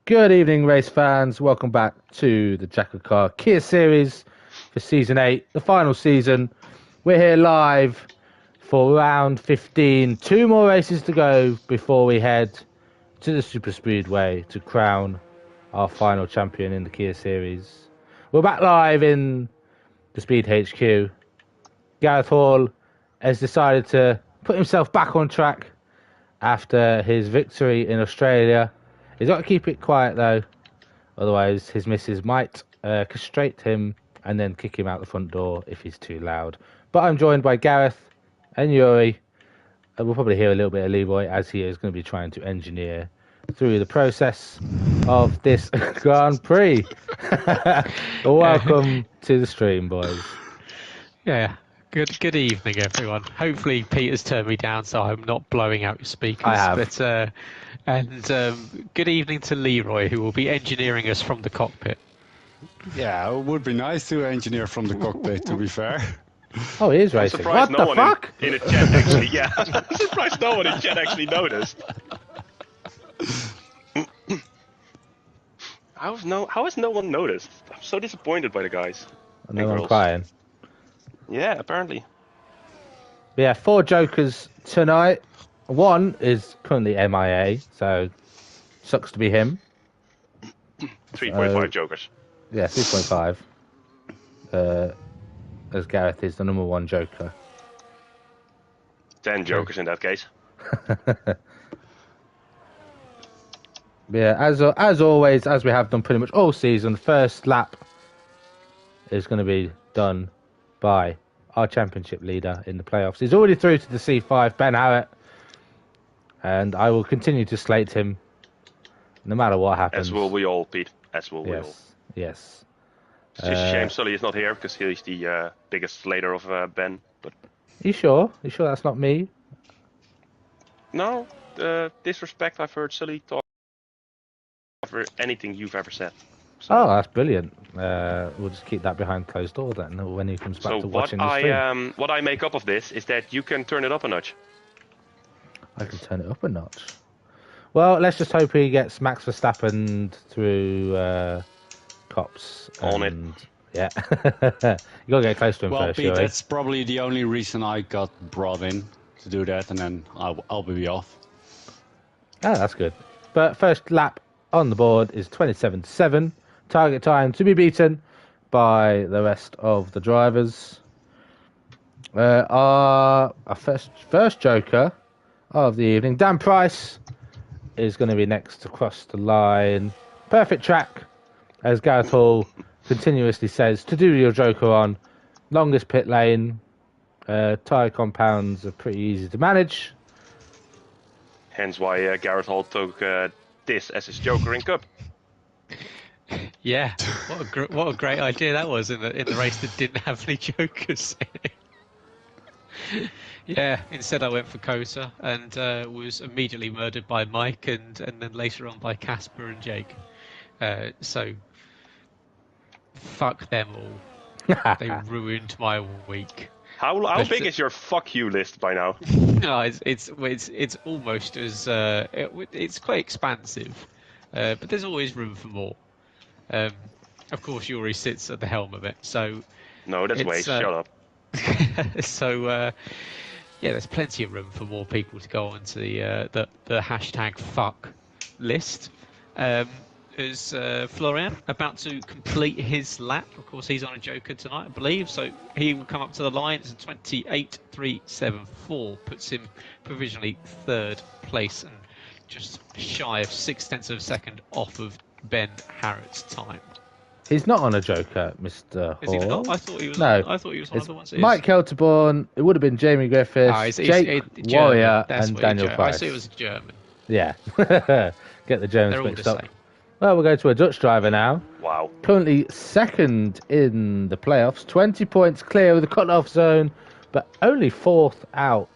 Good evening, race fans. Welcome back to the Jackocar Kia Series for Season 8, the final season. We're here live for round 15. 2 more races to go before we head to the Super Speedway to crown our final champion in the Kia Series. We're back live in the Speed HQ. Gareth Hall has decided to put himself back on track after his victory in Australia. He's got to keep it quiet though, otherwise his missus might castrate him and then kick him out the front door if he's too loud. But I'm joined by Gareth and Yuri. We'll probably hear a little bit of Leroy as he is going to be trying to engineer through the process of this Grand Prix. Welcome to the stream, boys. Yeah. Good evening, everyone. Hopefully, Peter's turned me down so I'm not blowing out your speakers. I have. But good evening to Leroy, who will be engineering us from the cockpit. Yeah, it would be nice to engineer from the cockpit, to be fair. Oh, he is racing. What no the one fuck? In the chat actually, yeah. I'm surprised no one in chat actually noticed. How has no one noticed? I'm so disappointed by the guys. No one crying. Yeah, apparently. Yeah, 4 jokers tonight. One is currently MIA, so sucks to be him. 3.5 jokers. Yeah, 3.5. As Gareth is the number 1 joker. 10 jokers in that case. Yeah, as always, as we have done pretty much all season, the first lap is going to be done by our championship leader in the playoffs. He's already through to the C5, Ben Harrett, and I will continue to slate him no matter what happens. As will we all, Pete. As will we all. Yes. It's just a shame Sully is not here because he's the biggest slater of Ben. But You sure that's not me? no, disrespect. I've heard Sully talk over anything you've ever said. So, Oh, that's brilliant. We'll just keep that behind closed door then when he comes back to watching the stream. what I make up of this is that you can turn it up a notch. I can turn it up a notch. Well, let's just hope he gets Max Verstappen through cops. On it. Yeah. You got to get close to him Well, first, Pete, Yuri. that's probably the only reason I got brought in to do that, and then I'll be off. Oh, that's good. But first lap on the board is 27.7. Target time to be beaten by the rest of the drivers. Our first joker of the evening, Dan Price, is going to be next to cross the line. Perfect track, as Gareth Hall continuously says, to do your joker on. Longest pit lane. Tyre compounds are pretty easy to manage. Hence why Gareth Hall took this as his joker in Cup. Yeah, what a great idea that was in the race that didn't have any jokers. Yeah, instead I went for Kota and was immediately murdered by Mike and then later on by Casper and Jake. So fuck them all. They ruined my week. How big is your fuck you list by now? No, it's almost as it's quite expansive, but there's always room for more. Of course, Yuri sits at the helm of it, so No, that's Wade. Shut up. so yeah, there's plenty of room for more people to go onto the hashtag fuck list. Is Florian about to complete his lap? Of course, he's on a joker tonight, I believe. So he will come up to the line. It's a 28.374, puts him provisionally 3rd place and just shy of 0.6 of a second off of Ben Harrett's time. He's not on a joker, Mr. Hall. Is he not? I thought he was. No, I thought he was one of the ones. Mike Kelterborn. It would have been Jamie Griffiths, Jake Warrior, and Daniel Price. I see it was a German. Yeah, get the Germans They're all mixed the up. same. Well, we'll go to a Dutch driver now. Wow. Currently 2nd in the playoffs, 20 points clear of the cut-off zone, but only 4th out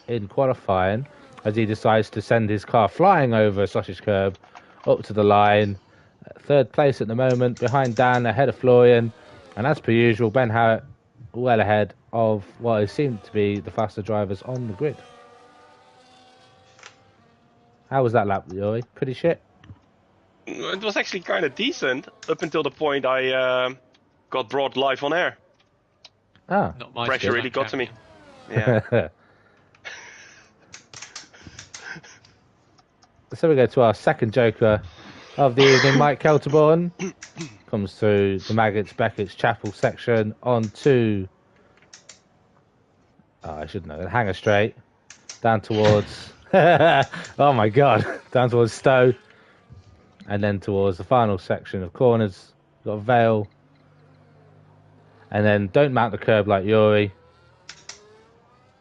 in qualifying as he decides to send his car flying over a sausage curb up to the line. 3rd place at the moment, behind Dan, ahead of Florian, and as per usual, Ben Harrett well ahead of what seemed to be the faster drivers on the grid. How was that lap, Yuri? Pretty shit? It was actually kind of decent up until the point I got brought live on air. Ah. Not my Pressure skill, really I'm got to me. champion. Yeah. So we go to our second Joker of the evening, Mike Kelterborn. Comes through the Maggots, Beckett's Chapel section onto... Oh, I should know. The Hanger Straight. Down towards... oh my god. Down towards Stowe. And then towards the final section of corners. Got Vale. And then don't mount the curb like Yuri.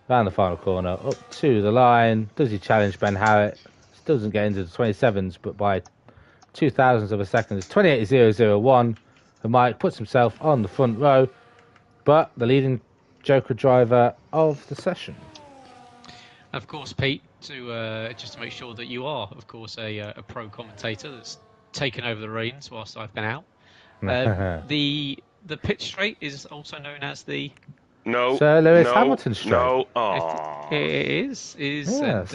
Round the final corner, up to the line. Does he challenge Ben Harrett? Still doesn't get into the 27s, but by 0.02 of a second, it's 28.001. And Mike puts himself on the front row, but the leading Joker driver of the session. Of course, Pete, to just to make sure that you are, of course, a pro commentator that's taken over the reins whilst I've been out. The pit straight is also known as the... No. Sir Lewis no, Hamilton Straight. No. Aww. It is, Yes.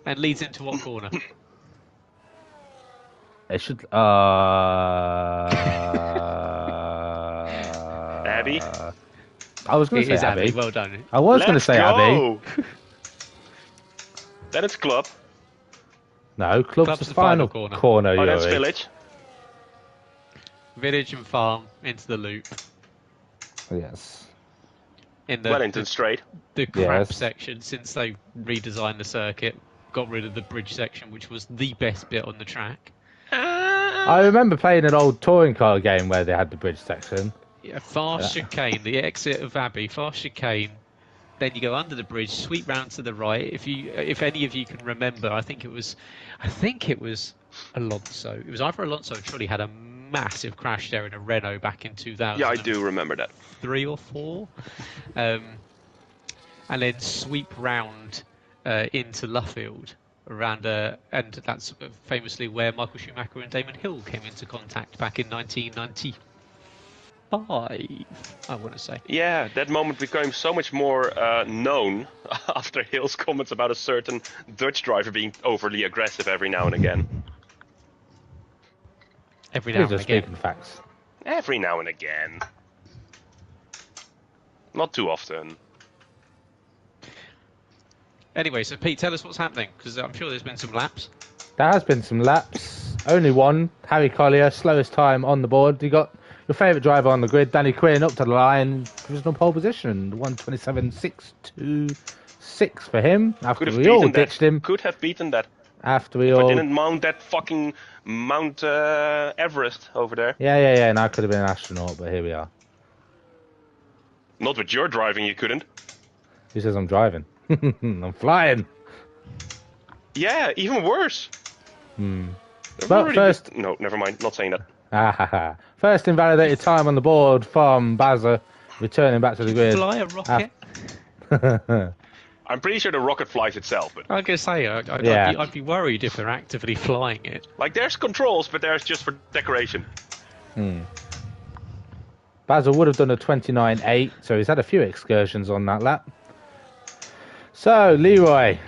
and leads into what corner? It should. Abbey? I was going It to is say Abbey. Well done. I was going to Let's say Abbey. go. Then it's club. No, club's the final corner. Oh, that's Yuri. village. Village and farm into the loop. Yes. In the Wellington Straight. the crap Yes. section, since they redesigned the circuit, got rid of the bridge section, which was the best bit on the track. I remember playing an old touring car game where they had the bridge section. Yeah, fast chicane, the exit of Abbey, fast chicane. Then you go under the bridge, sweep round to the right. If any of you can remember, I think it was Alonso. It was either Alonso or Trulli had a massive crash there in a Renault back in 2000. Yeah, I do remember that. 3 or 4, and then sweep round into Luffield around, and that's famously where Michael Schumacher and Damon Hill came into contact back in 1995. I want to say. Yeah, that moment became so much more known after Hill's comments about a certain Dutch driver being overly aggressive every now and again. Every now These are and again. speaking facts. Every now and again. Not too often. Anyway, so Pete, tell us what's happening, because I'm sure there's been some laps. There has been some laps. Only one. Harry Collier, slowest time on the board. You got your favourite driver on the grid, Danny Quinn, up to the line. Provisional pole position. 1:27.626 for him. After Could have we all beaten ditched that. him. Could have beaten that. After we If I all... didn't mount that fucking Mount Everest over there. Yeah. And I could have been an astronaut, but here we are. Not with your driving, you couldn't. Who says I'm driving? I'm flying. Yeah, even worse. But first... No, never mind. Not saying that. First invalidated time on the board from Bazza, returning back to the grid. Fly a rocket? I'm pretty sure the rocket flies itself, but I'm going to say, Yeah. I'd be worried if they're actively flying it. like there's controls, but there's just for decoration. Basil would have done a 29.8, so he's had a few excursions on that lap. So, Leroy,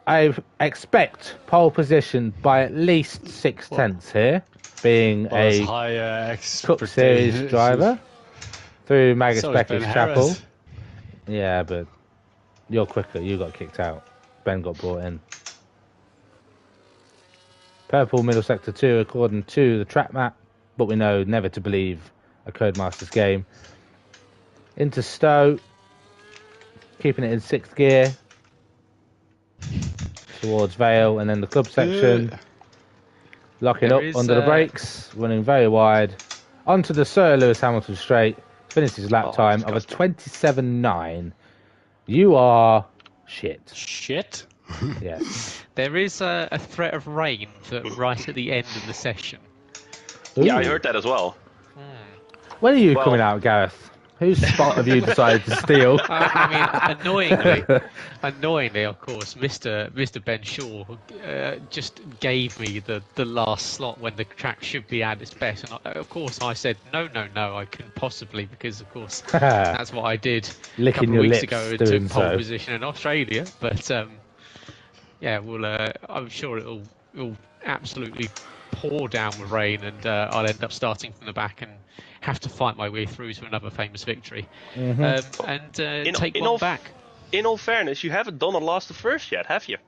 I expect pole position by at least 6/10 here, being a Cup Series driver through Magus So is Beckett's Ben Chapel. Harris. Yeah, but you're quicker. You got kicked out. Ben got brought in. Purple middle sector 2 according to the track map, but we know never to believe a Codemasters game. Into Stowe, keeping it in 6th gear towards Vale, and then the club section locking There up is, under the brakes, running very wide onto the Sir Lewis Hamilton Straight. Finished his lap time of a 27.9. You are shit. Shit. Yes. There is a threat of rain right at the end of the session. Yeah, I Ooh. heard that as well. When are you Well- coming out, Gareth? Whose spot have you decided to steal? I mean, annoyingly, of course, Mr. Ben Shaw just gave me the last slot when the track should be at its best, and of course I said no, I couldn't possibly, because of course that's what I did a Licking couple your of weeks lips ago and doing took pole so. position in Australia. But yeah, well, I'm sure it'll absolutely pour down with rain, and I'll end up starting from the back and have to fight my way through to another famous victory, and take one back. In all fairness, you haven't done a last to first yet, have you?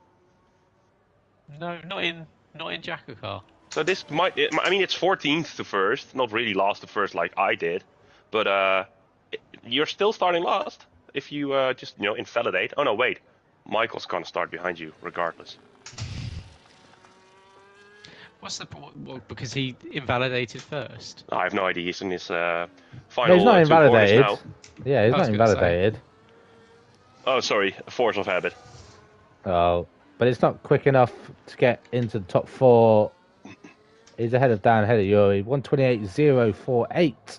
No, not in Jackocar. So this might. I mean, it's 14th to first, not really last to first like I did, but you're still starting last if you just invalidate. Oh no, wait, Michael's gonna start behind you regardless. What's the because he invalidated first? I have no idea. He's in his final. No, he's not 2 invalidated. corners now. Yeah, he's not invalidated. Oh, sorry, force of habit. Oh, but it's not quick enough to get into the top 4. He's ahead of Yuri. 128.048.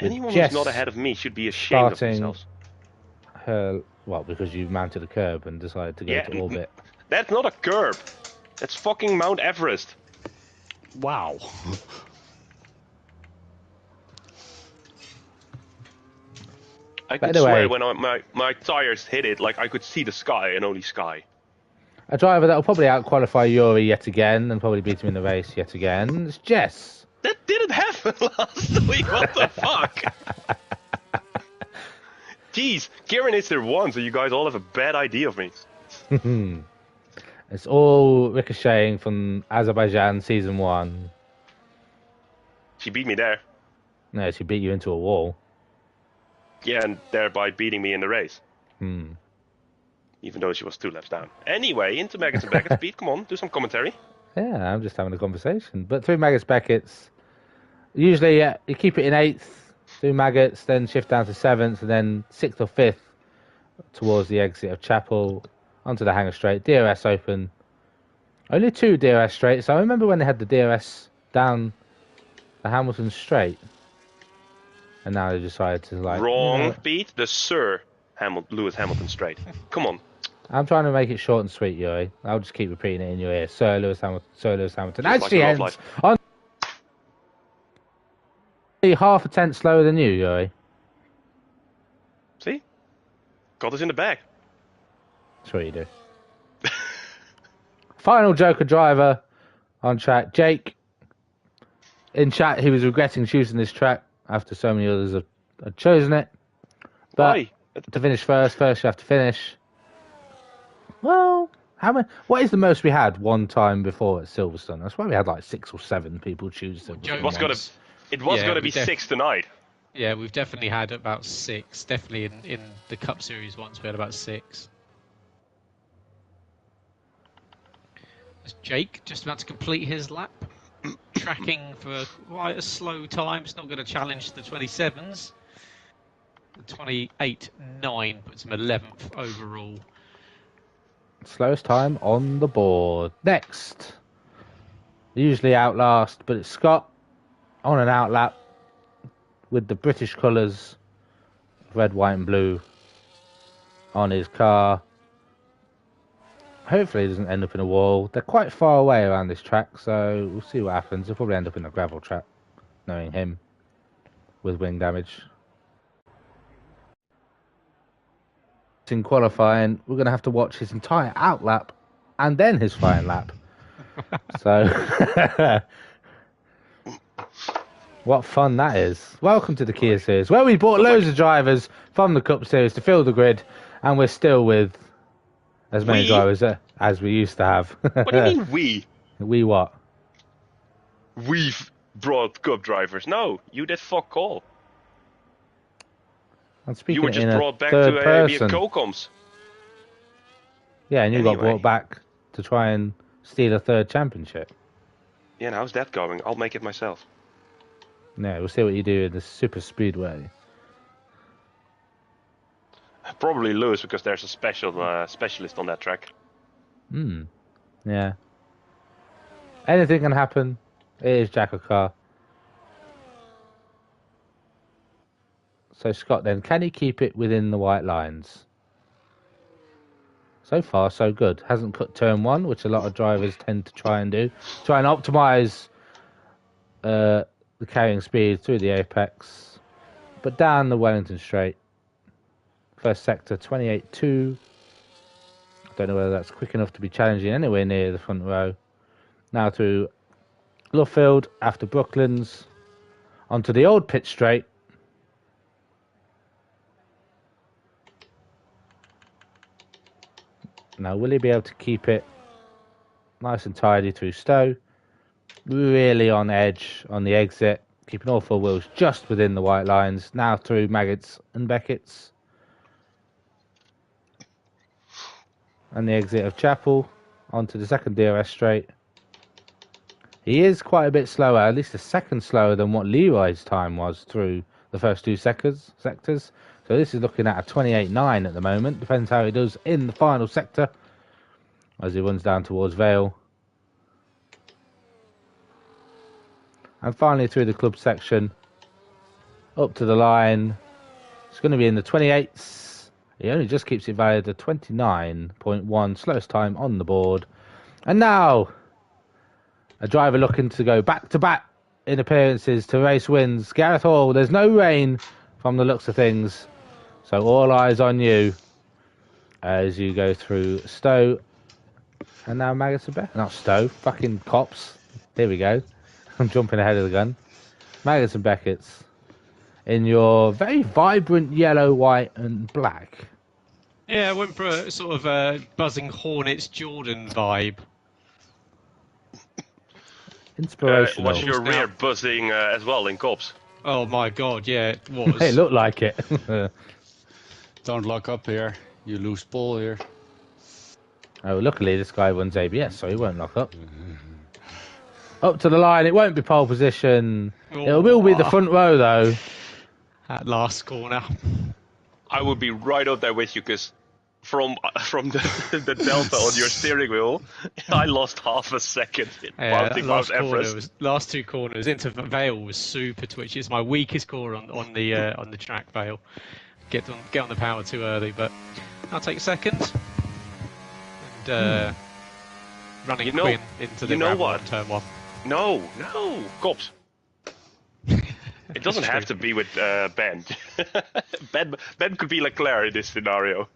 Anyone who's not ahead of me should be ashamed of themselves. Well, because you mounted a curb and decided to go to orbit. That's not a curb. That's fucking Mount Everest. Wow. I could swear when my tires hit it, like I could see the sky and only sky. A driver that will probably out-qualify Yuri yet again and probably beat him in the race yet again. It's Jess. That didn't happen last week. What the fuck? Jeez, Kieran is there once, so you guys all have a bad idea of me. It's all ricocheting from Azerbaijan Season 1. She beat me there. No, she beat you into a wall. Yeah, and thereby beating me in the race. Even though she was 2 laps down. Anyway, into Maggots and Beckett's. Pete, come on, do some commentary. Yeah, I'm just having a conversation. But through Maggots Beckett's, usually you keep it in 8th, through Maggots, then shift down to 7th, and then 6th or 5th towards the exit of Chapel, onto the Hangar Straight, DRS open. Only 2 DRS straights. I remember when they had the DRS down the Hamilton Straight. And now they decided to Wrong, Pete. The Sir Lewis Hamilton Straight. Come on. I'm trying to make it short and sweet, Yuri. I'll just keep repeating it in your ear. Sir Lewis Hamilton. Sir Lewis Hamilton. Just Actually like ends on half a tenth slower than you, Yuri. See? Got us in the bag. That's what you do. Final Joker driver on track. Jake. In chat, he was regretting choosing this track after so many others had chosen it. But Why? to finish first you have to finish. Well, how many? What is the most we had one time before at Silverstone? That's why we had like 6 or 7 people choose Silverstone. It was gonna be 6 tonight. Yeah, we've definitely had about 6. Definitely in the Cup Series once we had about 6. There's Jake just about to complete his lap. Tracking for quite a slow time. It's not going to challenge the 27s. The 28.9 puts him 11th overall. Slowest time on the board. Next. Usually outlast, but it's Scott on an outlap with the British colours, red, white and blue, on his car. Hopefully he doesn't end up in a wall. They're quite far away around this track, so we'll see what happens. He'll probably end up in a gravel trap, knowing him, with wing damage. In qualifying, we're going to have to watch his entire outlap and then his flying lap. So, what fun that is. Welcome to the Kia Series, where we bought loads of drivers from the Cup Series to fill the grid, and we're still with as many drivers as we used to have. What do you mean we? We what? We've brought Cup drivers. No, you did fuck all. I'm speaking you were just in brought back third to person. be a co-coms. Yeah, and you got brought back to try and steal a 3rd championship. Yeah, and how's that going? I'll make it myself. No, we'll see what you do in the super speedway. Probably lose because there's a specialist on that track. Yeah. Anything can happen. It is Jackocar. So Scott then, can he keep it within the white lines? So far, so good. Hasn't cut turn 1, which a lot of drivers tend to try and do. Try and optimise the carrying speed through the apex. But down the Wellington Straight. First sector, 28.2. Don't know whether that's quick enough to be challenging anywhere near the front row. Now through Blufffield after Brooklands. Onto the old pit straight. Now, will he be able to keep it nice and tidy through Stowe? Really on edge on the exit. Keeping all four wheels just within the white lines. Now through Maggots and Beckett's. And the exit of Chapel. Onto the second DRS straight. He is quite a bit slower, at least a second slower than what Leroy's time was through the first two sectors. So this is looking at a 28.9 at the moment. Depends how he does in the final sector as he runs down towards Vale. And finally through the club section, up to the line. It's going to be in the 28s. He only just keeps it valid at 29.1, slowest time on the board. And now, a driver looking to go back-to-back in appearances to race wins. Gareth Hall, there's no rain from the looks of things. So all eyes on you as you go through Stowe. And now Maggots and Beckett's. Not Stowe, fucking Cops. Here we go. I'm jumping ahead of the gun. Maggots and Beckett's. In your very vibrant yellow, white and black. Yeah, I went for a sort of a buzzing Hornets Jordan vibe. Inspirational. Was your rear buzzing as well in Cops? Oh my god, yeah, it was. It looked like it. Don't lock up here. You lose ball here. Oh, luckily this guy runs ABS, so he won't lock up. Up to the line, it won't be pole position. It will be the front row, though. That last corner. I would be right up there with you, because from the delta on your steering wheel, I lost half a second in mounting Mount Everest. Last two corners into Vale was super twitchy. It's my weakest corner on the track, Vale. Get on the power too early, but I'll take second. And running Quinn into the gravel on turn one. No, Cops. It doesn't have to be with Ben. Ben could be Leclerc in this scenario.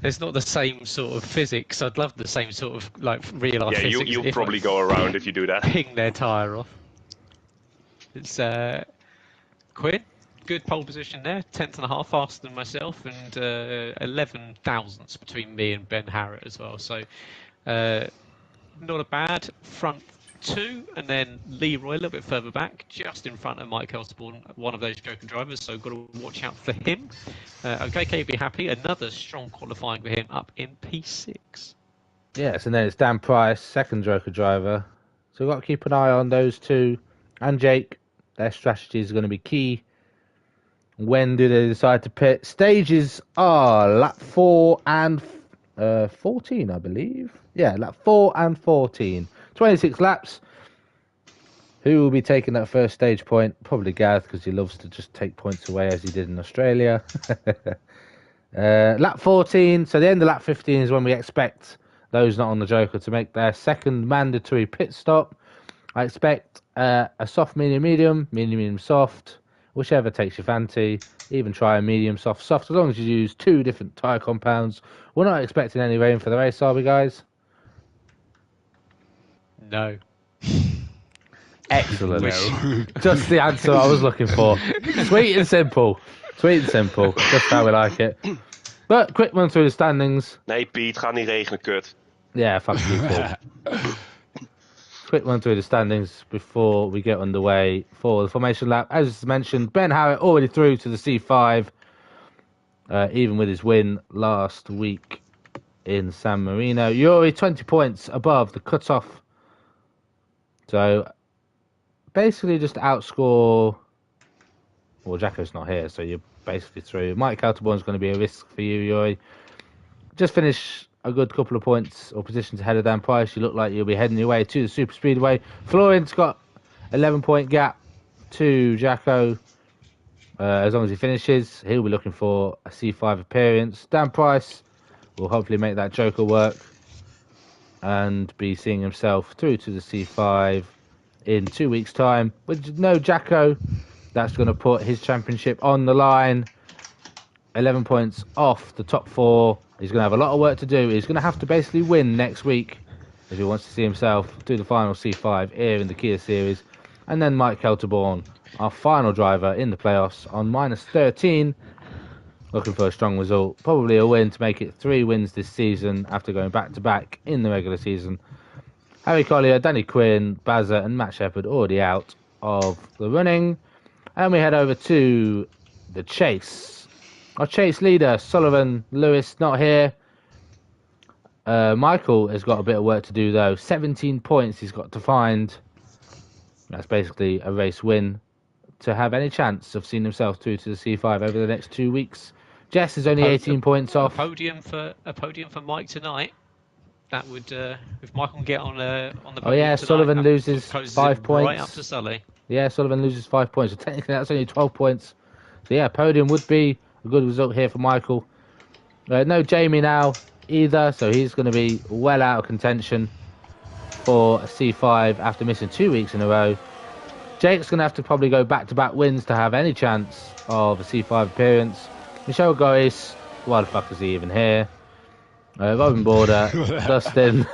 It's not the same sort of physics. I'd love the same sort of like real life physics. Yeah, you'll probably go around if you do that. Ping their tyre off. It's Quinn, good pole position there, 10th.5 faster than myself, and 11 thousandths between me and Ben Harrett as well. So not a bad front two, and then Leroy a little bit further back, just in front of Mike Elsborn, one of those Joker drivers, so got to watch out for him. Okay, be happy. Another strong qualifying for him up in P6. Yes, and then it's Dan Price, second Joker driver. So we've got to keep an eye on those two. And Jake, their strategy is going to be key. When do they decide to pit? Stages are lap 4 and 14, I believe. Yeah, lap 4 and 14. 26 laps. Who will be taking that first stage point? Probably Gareth, because he loves to just take points away as he did in Australia. Lap 14, so the end of lap 15 is when we expect those not on the Joker to make their second mandatory pit stop. I expect a soft, medium, soft, whichever takes your fancy. Even try a medium, soft, as long as you use 2 different tyre compounds. We're not expecting any rain for the race, are we, guys? No. Excellent. No. Just the answer I was looking for. Sweet and simple. Just how we like it. But quick run through the standings. Nee, Piet, ga niet regenen, kut. Yeah, fuck you, Paul. Quick run through the standings before we get underway for the formation lap. As mentioned, Ben Harrett already through to the C5, even with his win last week in San Marino. Yuri 20 points above the cutoff. So basically just outscore. Well, Jacko's not here, so you're basically through. Mike Calterborn's going to be a risk for you, Yuri. Just finish a good couple of points or positions ahead of Dan Price. You look like you'll be heading your way to the Super Speedway. Florian's got 11-point gap to Jacko. As long as he finishes, he'll be looking for a C5 appearance. Dan Price will hopefully make that Joker work and be seeing himself through to the C5 in 2 weeks' time. With no Jacko, that's going to put his championship on the line. 11 points off the top 4. He's going to have a lot of work to do. He's going to have to basically win next week if he wants to see himself do the final C5 here in the Kia Series. And then Mike Kelterborn, our final driver in the playoffs, on -13. Looking for a strong result. Probably a win to make it 3 wins this season after going back-to-back in the regular season. Harry Collier, Danny Quinn, Bazza and Matt Shepherd already out of the running. And we head over to the chase. Our chase leader, Sullivan Lewis, not here. Michael has got a bit of work to do, though. 17 points he's got to find. That's basically a race win to have any chance of seeing himself through to the C5 over the next 2 weeks. Jess is only 18 points off. A podium for Mike tonight. That would, if Michael can get on the podium Oh yeah, tonight, Sullivan loses 5 points. Right up to Sully. Yeah, Sullivan loses 5 points. So technically that's only 12 points. So yeah, podium would be a good result here for Michael. No Jamie now either, so he's going to be well out of contention for a C5 after missing 2 weeks in a row. Jake's going to have to probably go back-to-back wins to have any chance of a C5 appearance. Michelle Goris, why the fuck is he even here? Robin Border, Dustin,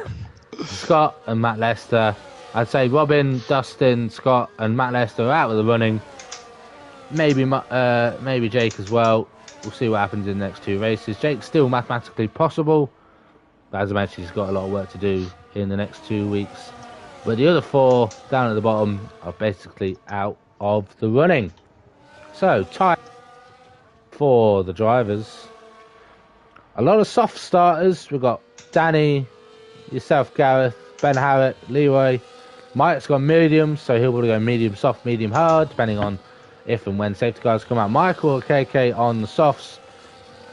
Scott and Matt Lester. I'd say Robin, Dustin, Scott and Matt Lester are out of the running. Maybe Jake as well. We'll see what happens in the next 2 races. Jake's still mathematically possible, but as I mentioned, he's got a lot of work to do in the next 2 weeks. But the other 4 down at the bottom are basically out of the running. So, time for the drivers. A lot of soft starters. We've got Danny, yourself, Gareth, Ben Harrett, Leroy. Mike's gone medium, so he'll probably go medium soft, medium hard, depending on if and when safety cars come out. Michael, KK on the softs.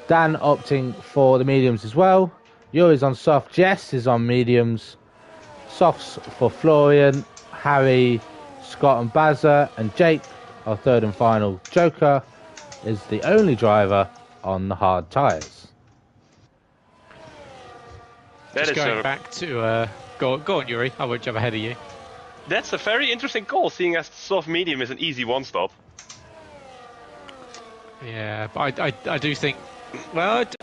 Dan opting for the mediums as well. Yuri's on soft. Jess is on mediums. Softs for Florian, Harry, Scott and Bazza, and Jake, our third and final Joker, is the only driver on the hard tyres. Just going back to go on, Yuri. I won't jump ahead of you. That's a very interesting call, seeing as soft medium is an easy one-stop. Yeah, but I do think, well, it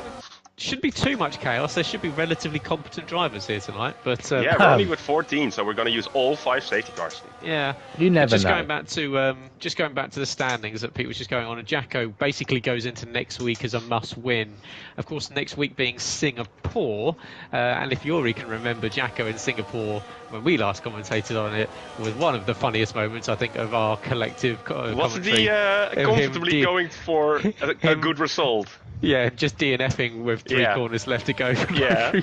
shouldn't be too much chaos. There should be relatively competent drivers here tonight. But yeah, we're only with 14, so we're going to use all 5 safety cars. Yeah, you never know. Going back to the standings that Pete was just going on, and Jacko basically goes into next week as a must-win. Of course, next week being Singapore, and if Yuri can remember Jacko in Singapore when we last commentated on it, was one of the funniest moments I think of our collective commentary. Was he comfortably going for a good result? Yeah, just DNFing with 3 corners left to go. Yeah.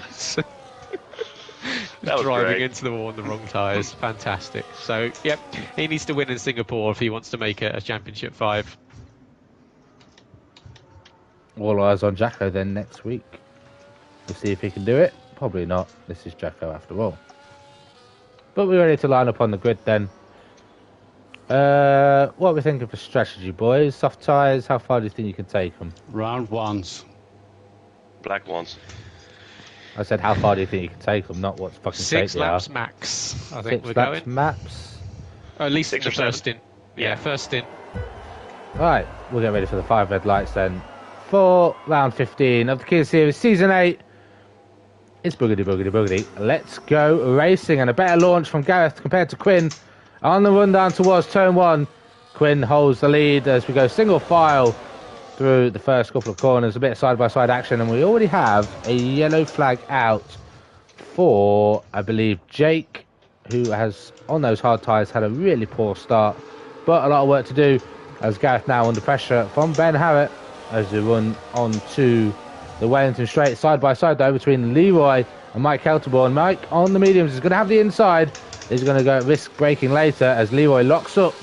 Driving great. into the wall on the wrong tyres. Fantastic. So, yep, he needs to win in Singapore if he wants to make it a Championship 5. All eyes on Jacko then next week. We'll see if he can do it. Probably not. This is Jacko after all. But we're ready to line up on the grid then. What are we thinking for strategy, boys? Soft tyres, how far do you think you can take them? Round ones. Black ones. I said how far do you think you can take them, not what's fucking 6 laps are. max, I think 6 we're laps going. maps. At least 6 the or 7. first stint. Yeah, first stint. Right, we'll get ready for the 5 red lights then. For round 15 of the Kia Series Season 8. It's boogity, boogity, boogity. Let's go racing, and a better launch from Gareth compared to Quinn. On the run down towards turn 1, Quinn holds the lead as we go single file through the first couple of corners. A bit of side-by-side action, and we already have a yellow flag out for, I believe, Jake, who has, on those hard tyres, had a really poor start. But a lot of work to do, as Gareth now under pressure from Ben Harrett as we run on to the Wellington Straight side-by-side, though, between Leroy and Mike Kelterborn. Mike on the mediums is going to have the inside. He's going to go risk braking later as Leroy locks up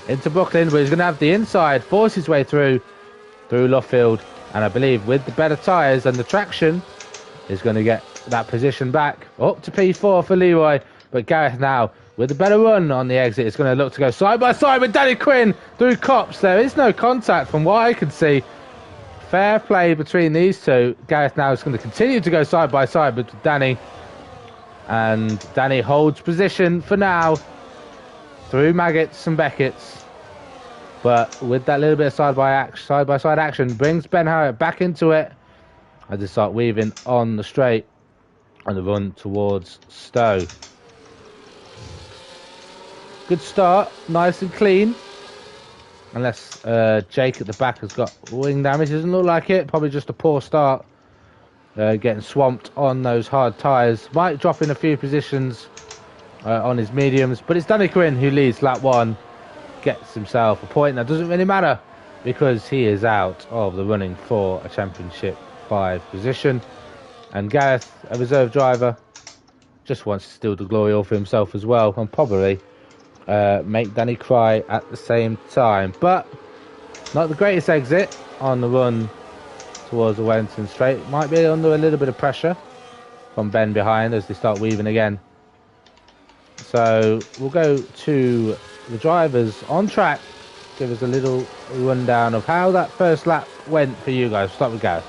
into Brooklyn, but he's going to have the inside, force his way through Luffield, and I believe with the better tyres and the traction, he's going to get that position back up to P4 for Leroy. But Gareth now, with the better run on the exit, is going to look to go side by side with Danny Quinn through Cops. There is no contact from what I can see. Fair play between these two. Gareth now is going to continue to go side by side with Danny. And Danny holds position for now through Maggots and Beckett's. But with that little bit of side-by-side action, brings Ben Harrett back into it as they start weaving on the straight. on the run towards Stowe. Good start, nice and clean. Unless Jake at the back has got wing damage. Doesn't look like it. Probably just a poor start. Getting swamped on those hard tyres. Might drop in a few positions on his mediums. But it's Danny Quinn who leads lap 1. Gets himself a point. That doesn't really matter because he is out of the running for a Championship 5 position. And Gareth, a reserve driver, just wants to steal the glory all for himself as well. And probably make Danny cry at the same time. But not the greatest exit on the run towards the Wellington Straight. Might be under a little bit of pressure from Ben behind as they start weaving again. So we'll go to the drivers on track. Give us a little rundown of how that first lap went for you guys. Start with Gareth.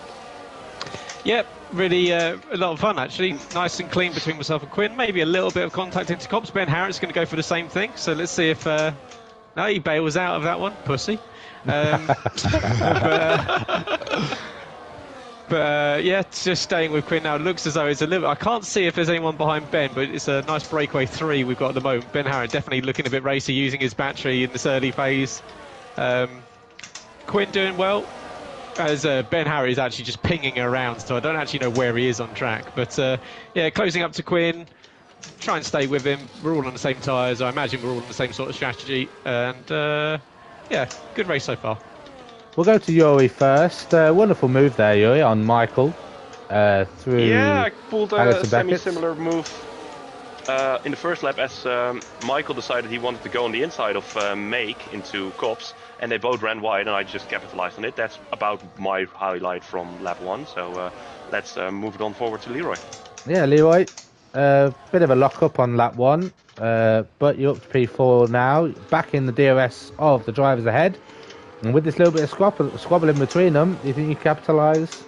Yep, really a lot of fun actually. Nice and clean between myself and Quinn. Maybe a little bit of contact into Cops. Ben Harrett's going to go for the same thing. So let's see if... no, he bails out of that one. Pussy. But yeah, just staying with Quinn now. It looks as though it's a little... I can't see if there's anyone behind Ben, but it's a nice breakaway 3 we've got at the moment. Ben Harrett definitely looking a bit racy, using his battery in this early phase. Quinn doing well, as Ben Harrett is actually just pinging around, so I don't actually know where he is on track. But yeah, closing up to Quinn, try and stay with him. We're all on the same tyres. I imagine we're all on the same sort of strategy. And yeah, good race so far. We'll go to Yuri first. Wonderful move there, Yuri, on Michael. Through Yeah, I pulled a Allison semi-similar move in the first lap as Michael decided he wanted to go on the inside of Make into Cops, and they both ran wide, and I just capitalized on it. That's about my highlight from lap 1, so let's move it on forward to Leroy. Yeah, Leroy. Bit of a lock-up on lap 1, but you're up to P4 now. Back in the DRS of the drivers ahead. And with this little bit of squabble in between them, do you think you capitalise?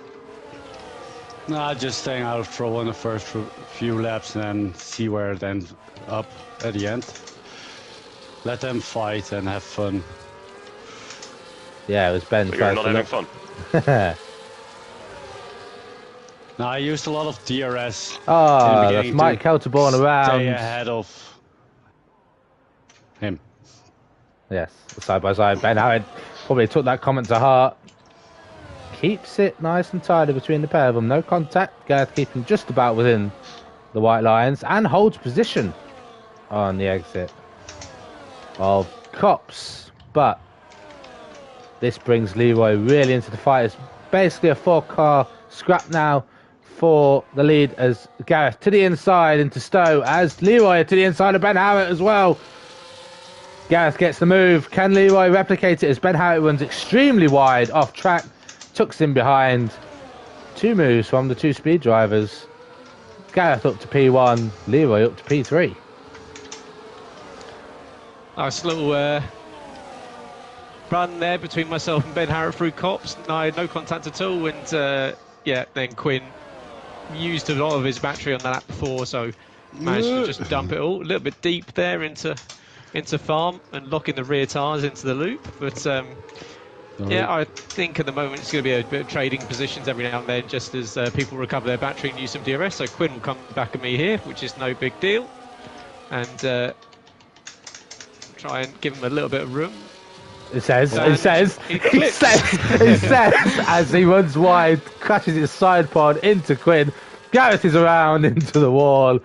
Nah, just staying out for one of the first few laps and then see where it ends up at the end. Let them fight and have fun. Yeah, it was Ben. But you're not having fun. Now I used a lot of DRS. Oh, that's Mike Kelterborn around. Stay ahead of him. Yes, side by side. Ben Howard probably took that comment to heart. Keeps it nice and tidy between the pair of them. No contact. Gareth keeping just about within the white lines and holds position on the exit of Cops. But this brings Leroy really into the fight. It's basically a 4-car scrap now for the lead as Gareth to the inside into Stowe, as Leroy to the inside of Ben Howard as well. Gareth gets the move. Can Leroy replicate it as Ben Howard runs extremely wide off track? Tucks in behind. 2 moves from the 2 speed drivers. Gareth up to P1, Leroy up to P3. Nice little run there between myself and Ben Harrett through Cops. No contact at all, and yeah, then Quinn used a lot of his battery on the lap before, so managed to just dump it all a little bit deep there into farm and locking the rear tyres into the loop. But yeah, I think at the moment it's going to be a bit of trading positions every now and then, just as people recover their battery and use some DRS. So Quinn will come back at me here, which is no big deal, and try and give him a little bit of room. It says as he runs wide, crashes his side pod into Quinn. Gareth is around into the wall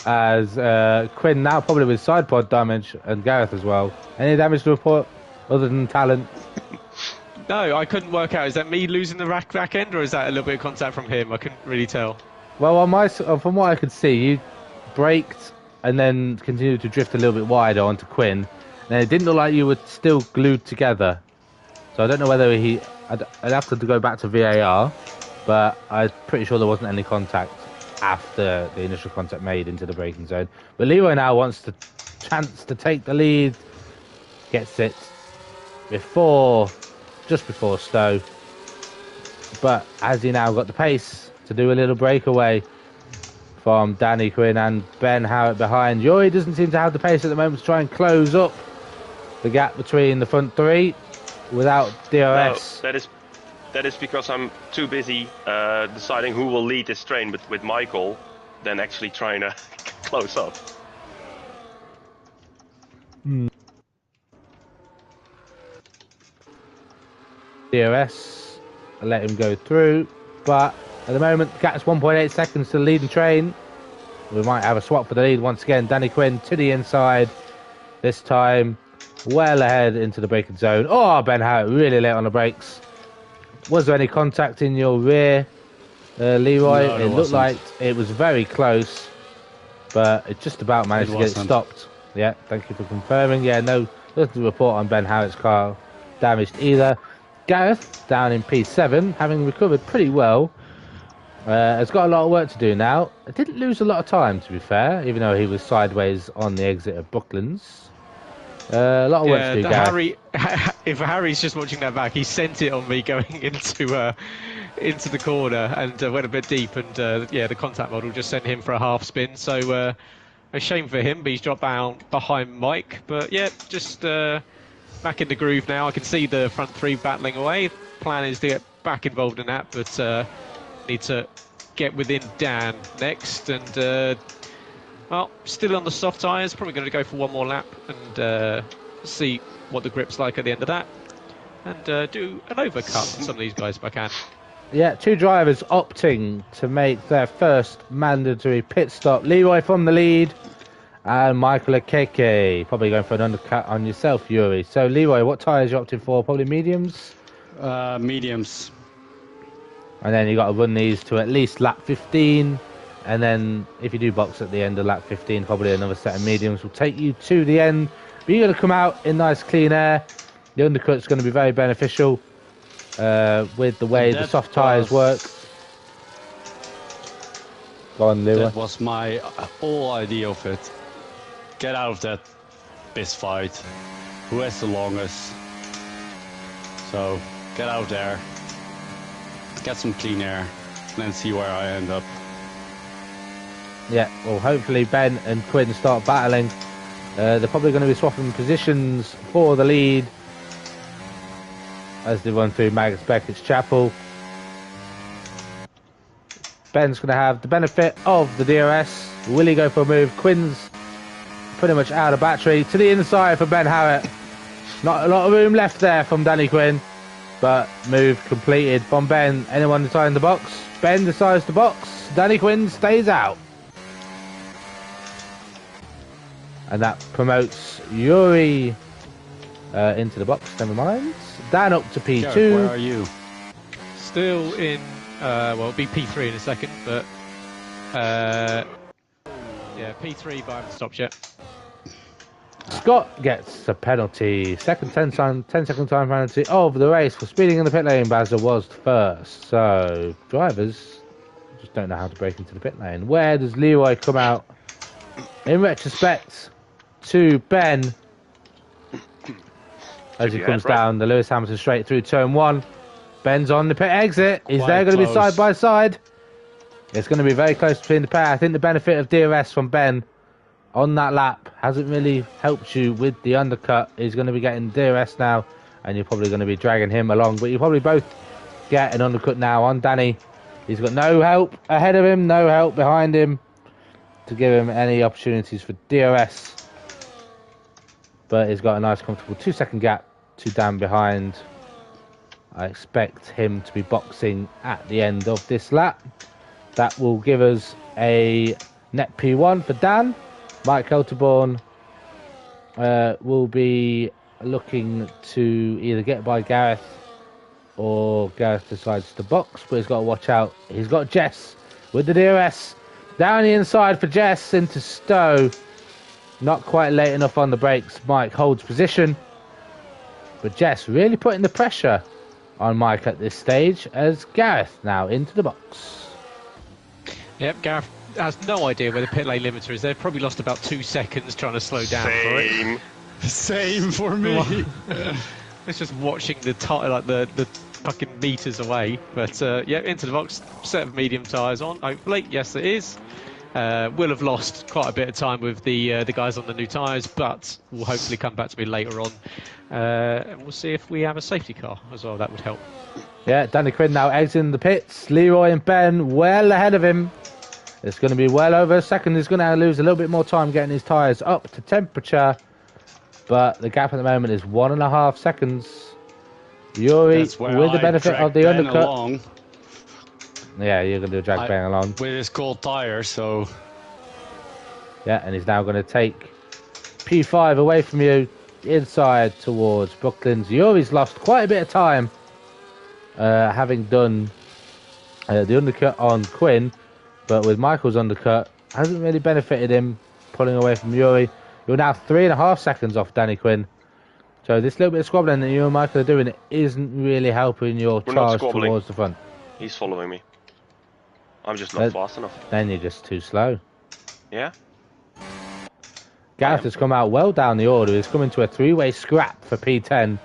as Quinn now probably with side pod damage, and Gareth as well. Any damage to report other than talent? No, I couldn't work out. Is that me losing the back end, or is that a little bit of contact from him? I couldn't really tell. Well, on from what I could see, you braked and then continued to drift a little bit wider onto Quinn. And it didn't look like you were still glued together. So I don't know whether I'd have to go back to VAR, but I'm pretty sure there wasn't any contact after the initial contact made into the braking zone. But Leroy now wants the chance to take the lead. Gets it just before Stowe. But has he now got the pace to do a little breakaway from Danny Quinn and Ben Howard behind? Yuri doesn't seem to have the pace at the moment to try and close up the gap between the front 3 without DRS. No, that is because I'm too busy deciding who will lead this train with Michael. than actually trying to close up. DRS, let him go through, but at the moment, Gat's 1.8 seconds to the leading train. We might have a swap for the lead once again. Danny Quinn to the inside, this time well ahead into the braking zone. Oh, Ben Howard really late on the brakes. Was there any contact in your rear, Leroy? No, it looked like it was very close, but it just about managed to get it stopped. Yeah, thank you for confirming. Yeah, nothing to report on Ben Howard's car damaged either. Gareth, down in P7, having recovered pretty well, has got a lot of work to do now. Didn't lose a lot of time, to be fair, even though he was sideways on the exit of Brooklands. A lot of work to do, Gareth. If Harry's just watching that back, he sent it on me going into the corner and went a bit deep, and yeah, the contact model just sent him for a half spin. So a shame for him, but he's dropped down behind Mike. But yeah, just back in the groove now. I can see the front three battling away. Plan is to get back involved in that, but need to get within Dan next, and well, still on the soft tyres, probably going to go for one more lap and see what the grip's like at the end of that, and do an overcut on some of these guys if I can. Yeah, two drivers opting to make their first mandatory pit stop. Leroy from the lead, and Michael Akeke probably going for an undercut on yourself, Yuri. So, Leroy, what tyres you opting for? Probably mediums? Mediums. And then you got to run these to at least lap 15. And then if you do box at the end of lap 15, probably another set of mediums will take you to the end. But you're going to come out in nice clean air. The undercut's going to be very beneficial with the way the soft tyres work. Go on, Leroy. That was my whole idea of it. Get out of that piss fight. Who has the longest? So get out there, get some clean air, and then see where I end up. Yeah, well, hopefully Ben and Quinn start battling. They're probably going to be swapping positions for the lead as they run through Magus Beckett's Chapel. Ben's going to have the benefit of the DRS. Will he go for a move? Quinn's pretty much out of battery. To the inside for Ben Howard. Not a lot of room left there from Danny Quinn, but move completed from Ben. Anyone deciding the box? Ben decides to box. Danny Quinn stays out. And that promotes Yuri into the box. Never mind. Dan up to P2. Gareth, where are you? Still in, well, it'll be P3 in a second, but yeah, P3, but I haven't stopped yet. Scott gets a penalty. Second 10-second time penalty of the race for speeding in the pit lane. Bazza was first. So drivers just don't know how to break into the pit lane. Where does Leroy come out? In retrospect to Ben as he comes down the Lewis Hamilton straight through turn one. Ben's on the pit exit. Is there going to be side by side? It's going to be very close between the pair. I think the benefit of DRS from Ben on that lap hasn't really helped you with the undercut. He's going to be getting DRS now, and you're probably going to be dragging him along. But you probably both get an undercut now on Danny. He's got no help ahead of him, no help behind him to give him any opportunities for DRS. But he's got a nice comfortable 2-second gap to Dan behind. I expect him to be boxing at the end of this lap. That will give us a net P1 for Dan. Mike Elterborn will be looking to either get by Gareth or Gareth decides to box, but he's got to watch out. He's got Jess with the DRS. Down the inside for Jess into Stowe. Not quite late enough on the brakes. Mike holds position. But Jess really putting the pressure on Mike at this stage as Gareth now into the box. Yep, Gareth has no idea where the pit lane limiter is. They've probably lost about 2 seconds trying to slow down for it. Same for me. It's just watching the fucking meters away. But yeah, into the box, set of medium tyres on. Hopefully, yes, it is. Will have lost quite a bit of time with the guys on the new tyres, but will hopefully come back to me later on. And we'll see if we have a safety car as well. That would help. Yeah, Danny Quinn now exiting the pits. Leroy and Ben well ahead of him. It's going to be well over a second. He's going to lose a little bit more time getting his tyres up to temperature. But the gap at the moment is 1.5 seconds. Yuri, with the benefit of the undercut. Along. Yeah, you're going to drag Ben along. With his cold tyre, so... Yeah, and he's now going to take P5 away from you, inside towards Brooklands. Yuri's lost quite a bit of time, having done the undercut on Quinn, but with Michael's undercut, hasn't really benefited him pulling away from Yuri. You're now 3.5 seconds off Danny Quinn. So this little bit of squabbling that you and Michael are doing isn't really helping your charge towards the front. He's following me. I'm just not fast enough. Then you're just too slow. Yeah? Gareth has come out well down the order. He's coming to a 3-way scrap for P10.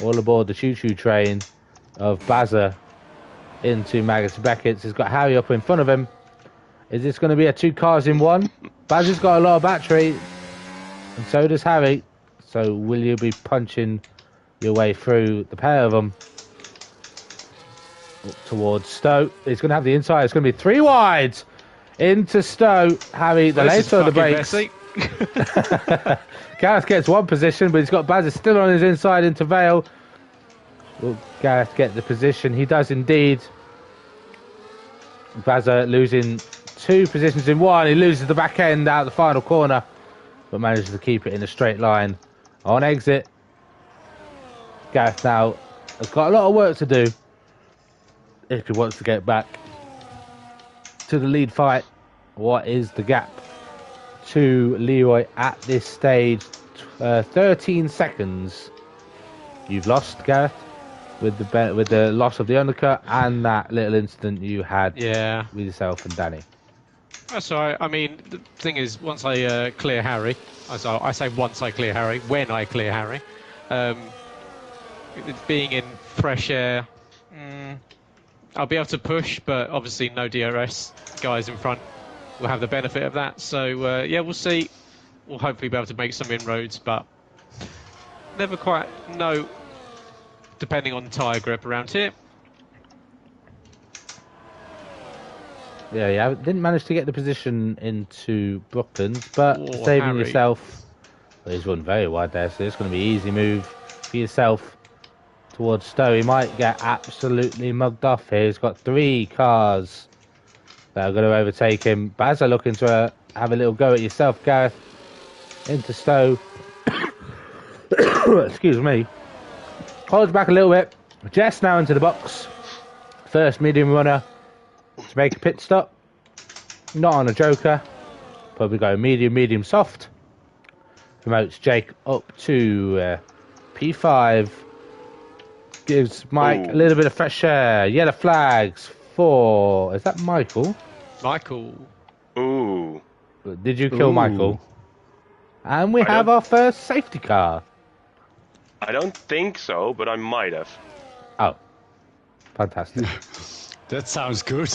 All aboard the choo-choo train of Bazza into Magus Beckett's. He's got Harry up in front of him. Is this going to be a 2 cars in 1? Bazza's got a lot of battery, and so does Harry. So will you be punching your way through the pair of them up towards Stowe? He's going to have the inside. It's going to be 3 wide into Stowe. Harry, the later of the brakes. Gareth gets 1 position, but he's got Bazza still on his inside into Vale. Will Gareth get the position? He does indeed. Bazza losing 2 positions in 1. He loses the back end out the final corner, but manages to keep it in a straight line. On exit, Gareth now has got a lot of work to do if he wants to get back to the lead fight. What is the gap to Leroy at this stage? 13 seconds. You've lost, Gareth, with the loss of the undercut and that little incident you had with yourself and Danny. That's all right. I mean, the thing is, once I clear Harry, I say once I clear Harry, when I clear Harry, being in fresh air, I'll be able to push, but obviously no DRS guys in front will have the benefit of that. So, yeah, we'll see. We'll hopefully be able to make some inroads, but never quite know, depending on tyre grip around here. Yeah, didn't manage to get the position into Brooklands, but saving Harry. yourself. Well, he's run very wide there, so it's going to be an easy move for yourself towards Stowe. He might get absolutely mugged off here. He's got 3 cars that are going to overtake him. Bazza looking to have a little go at yourself, Gareth. Into Stowe. Excuse me. Holds back a little bit. Jess now into the box. First medium runner to make a pit stop. Not on a joker. Probably go medium, soft. Promotes Jake up to P5. Gives Mike a little bit of fresh air. Yellow flags for... Is that Michael? Michael. Ooh. Did you kill Michael? And we have our first safety car. I don't think so, but I might have. Oh. Fantastic. That sounds good.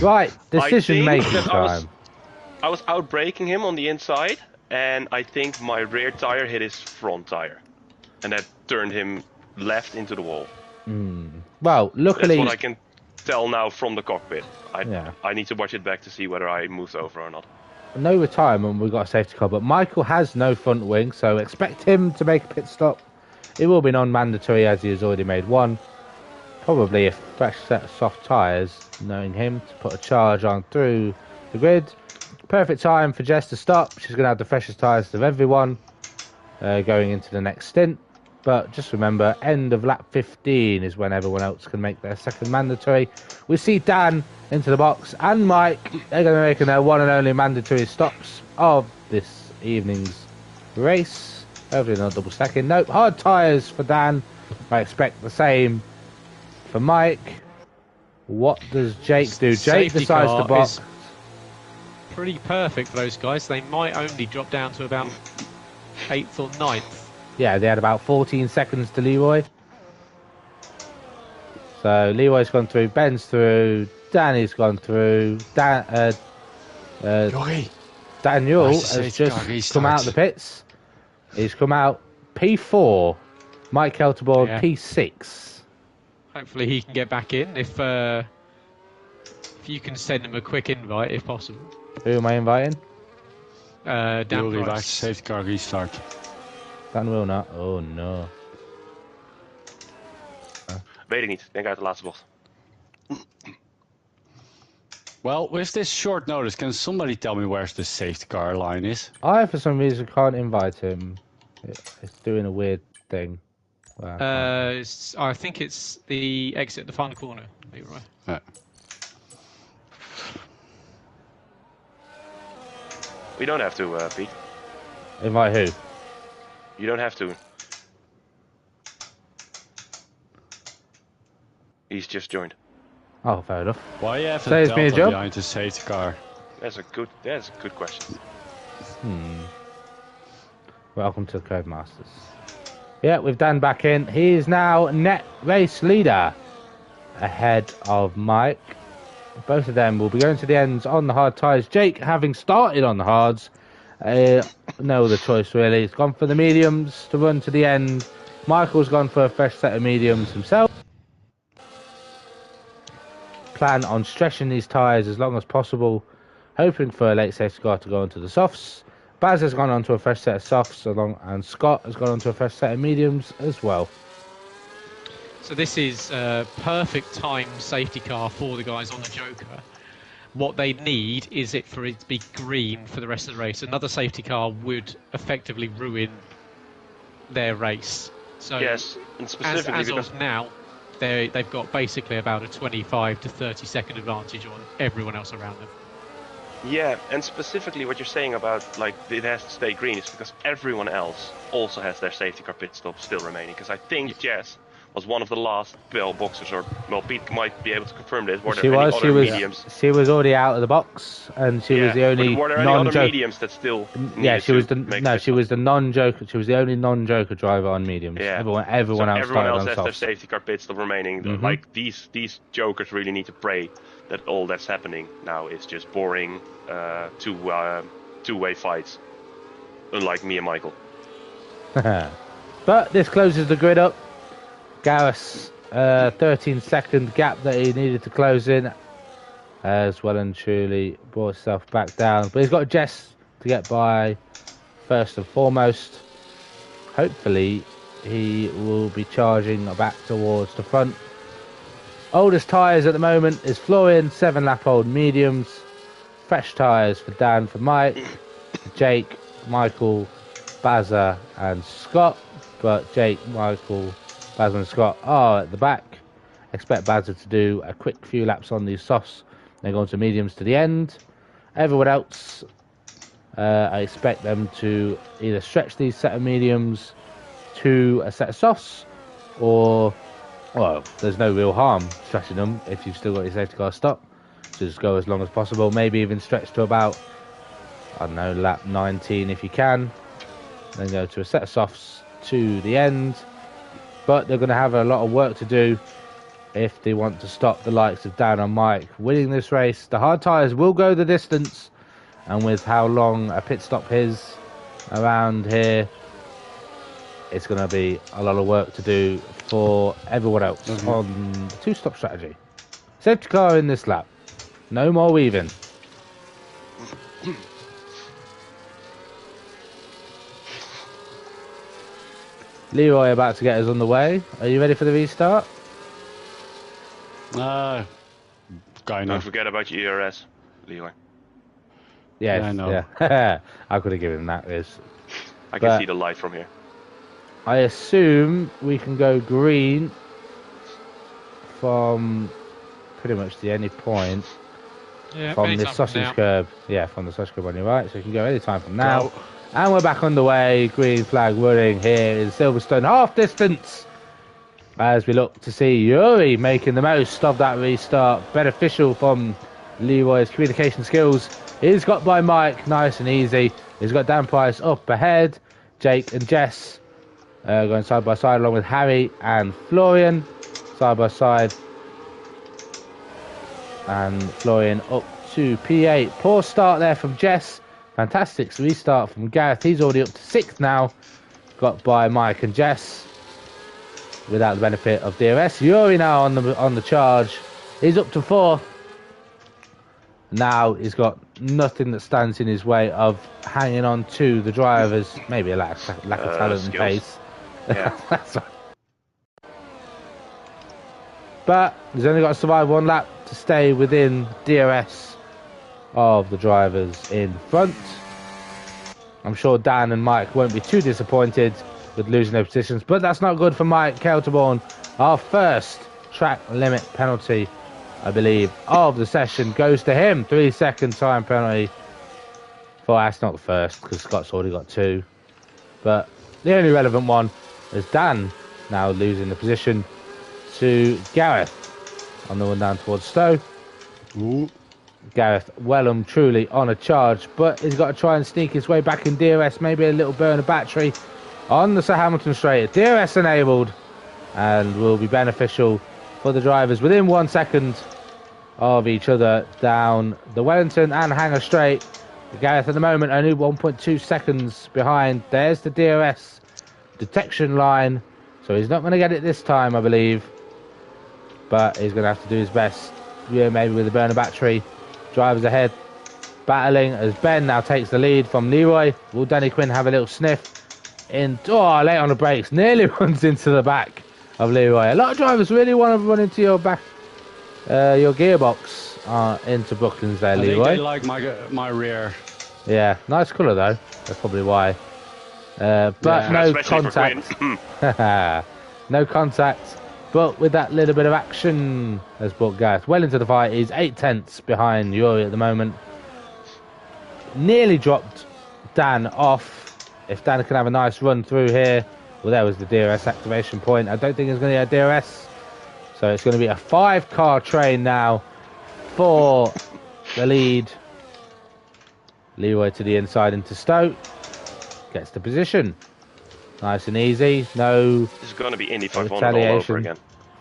Right, decision making time. I was out braking him on the inside, and I think my rear tire hit his front tire, and that turned him left into the wall. Well, luckily... That's what I can tell now from the cockpit. I need to watch it back to see whether I moved over or not. No retirement, we've got a safety car, but Michael has no front wing, so expect him to make a pit stop. It will be non-mandatory as he has already made 1. Probably a fresh set of soft tyres, knowing him, to put a charge on through the grid. Perfect time for Jess to stop. She's going to have the freshest tyres of everyone going into the next stint. But just remember, end of lap 15 is when everyone else can make their second mandatory. We see Dan into the box and Mike. They're going to make their one and only mandatory stops of this evening's race. Hopefully not double stacking. Nope, hard tyres for Dan. I expect the same for Mike. What does Jake do? Jake decides to box. Pretty perfect for those guys. They might only drop down to about 8th or 9th. Yeah, they had about 14 seconds to Leroy. So Leroy's gone through, Ben's through, Danny's gone through, Daniel has just come out of the pits. He's come out P4. Mike Kelterboard P6. Hopefully he can get back in if If you can send him a quick invite, if possible. Who am I inviting? Dan You'll be back to Price. safety car restart. Dan will not. Oh no. Weet ik niet. Denk uit de laatste bocht. Well, with this short notice, can somebody tell me where the safety car line is? I, for some reason, can't invite him. It's doing a weird thing. Wow. I think it's the exit at the final corner, Leroy. Yeah. We don't have to, Pete. Invite who? You don't have to. He's just joined. Oh, fair enough. Why you have a Saves me a delta job. behind the safety car? That's a good question. Welcome to the Code Masters. Yeah, with Dan back in. He is now net race leader ahead of Mike. Both of them will be going to the ends on the hard tyres. Jake, having started on the hards, no other choice really. He's gone for the mediums to run to the end. Michael's gone for a fresh set of mediums himself. Plan on stretching these tyres as long as possible, hoping for a late safety car to go onto the softs. Baz has gone onto a fresh set of softs, and Scott has gone onto a fresh set of mediums as well. So this is a perfect time safety car for the guys on the Joker. What they need is for it to be green for the rest of the race. Another safety car would effectively ruin their race. So Yes, and specifically as because of now, they've got basically about a 25 to 30 second advantage on everyone else around them. yeah, and specifically what you're saying about like it has to stay green is because everyone else also has their safety car pit stop still remaining. Because I think Jess was one of the last bell boxers, or well, Pete might be able to confirm this. Were there any other mediums? She was already out of the box, and she was the only Were there any other non-joker. mediums that still? Yeah, she was the needed she was the non-joker. She was the only non-joker driver on mediums. Yeah. Everyone So else everyone started else on has their softs. safety car pit stop remaining. Mhm. Like these jokers really need to pray that all that's happening now is just boring two-way fights, unlike me and Michael. But this closes the grid up. Gareth's 13-second gap that he needed to close in has well and truly brought himself back down. But he's got Jess to get by first and foremost. Hopefully he will be charging back towards the front. Oldest tyres at the moment is Florian, 7-lap-old mediums. Fresh tyres for Dan, for Mike, Jake, Michael, Bazza and Scott. But Jake, Michael, Bazza and Scott are at the back. Expect Bazza to do a quick few laps on these softs, then go on to mediums to the end. Everyone else, I expect them to either stretch these set of mediums to a set of softs, or, well, there's no real harm stretching them if you've still got your safety car stop. So just go as long as possible, maybe even stretch to about, I don't know, lap 19 if you can. Then go to a set of softs to the end. But they're going to have a lot of work to do if they want to stop the likes of Dan and Mike winning this race. The hard tyres will go the distance, and with how long a pit stop is around here, it's going to be a lot of work to do for everyone else on the two-stop strategy. Safety car in this lap. No more weaving. Leroy about to get us on the way. Are you ready for the restart? Kind Don't of. forget about your ERS, Leroy. Yes, Yeah, I know. yeah. I could have given him that. I can But- see the light from here. I assume we can go green from pretty much the any point Yeah, from the anytime sausage now. curb. Yeah, from the sausage curb on your right. So you can go any time from now. Go. And we're back underway. Green flag running here in Silverstone. Half distance. As we look to see Yuri making the most of that restart. Beneficial from Leroy's communication skills. He's got by Mike. Nice and easy. He's got Dan Price up ahead. Jake and Jess going side by side along with Harry and Florian. Side by side. And Florian up to P8. Poor start there from Jess. Fantastic restart from Gareth. He's already up to 6th now. Got by Mike and Jess without the benefit of DRS. Yuri now on the charge. He's up to 4th. Now he's got nothing that stands in his way of hanging on to the drivers. Maybe a lack of talent and skills. pace. Yeah. That's right. But he's only got to survive one lap to stay within DRS of the drivers in front. I'm sure Dan and Mike won't be too disappointed with losing their positions, but that's not good for Mike Kelterborn. Our first track limit penalty, I believe, of the session goes to him. 3-second time penalty. Well, that's not the first, because Scott's already got 2. But the only relevant one is Dan now losing the position to Gareth on the one down towards Stowe. Ooh. Gareth well truly on a charge, but he's got to try and sneak his way back in DRS. Maybe a little burn of battery on the Sir Hamilton straight. DRS enabled and will be beneficial for the drivers within 1 second of each other down the Wellington and Hanger straight. Gareth at the moment only 1.2 seconds behind. There's the DRS detection line, so he's not going to get it this time, I believe, but he's going to have to do his best. Yeah, maybe with a burner battery. Drivers ahead battling as Ben now takes the lead from Leroy. Will Danny Quinn have a little sniff in? Oh, late on the brakes, nearly runs into the back of Leroy. A lot of drivers really want to run into your back, your gearbox into Brooklands there, Leroy. They like my rear. Yeah, nice colour though. That's probably why. But Yeah. no Especially for contact. No contact. But with that little bit of action has brought Gareth well into the fight. He's 8/10 behind Yuri at the moment. Nearly dropped Dan off. If Dan can have a nice run through here. Well, there was the DRS activation point. I don't think it's going to be a DRS. So it's going to be a 5-car train now for the lead. Leroy to the inside into Stoke. Gets the position. Nice and easy. No This is going to be Indy 500 all retaliation over again.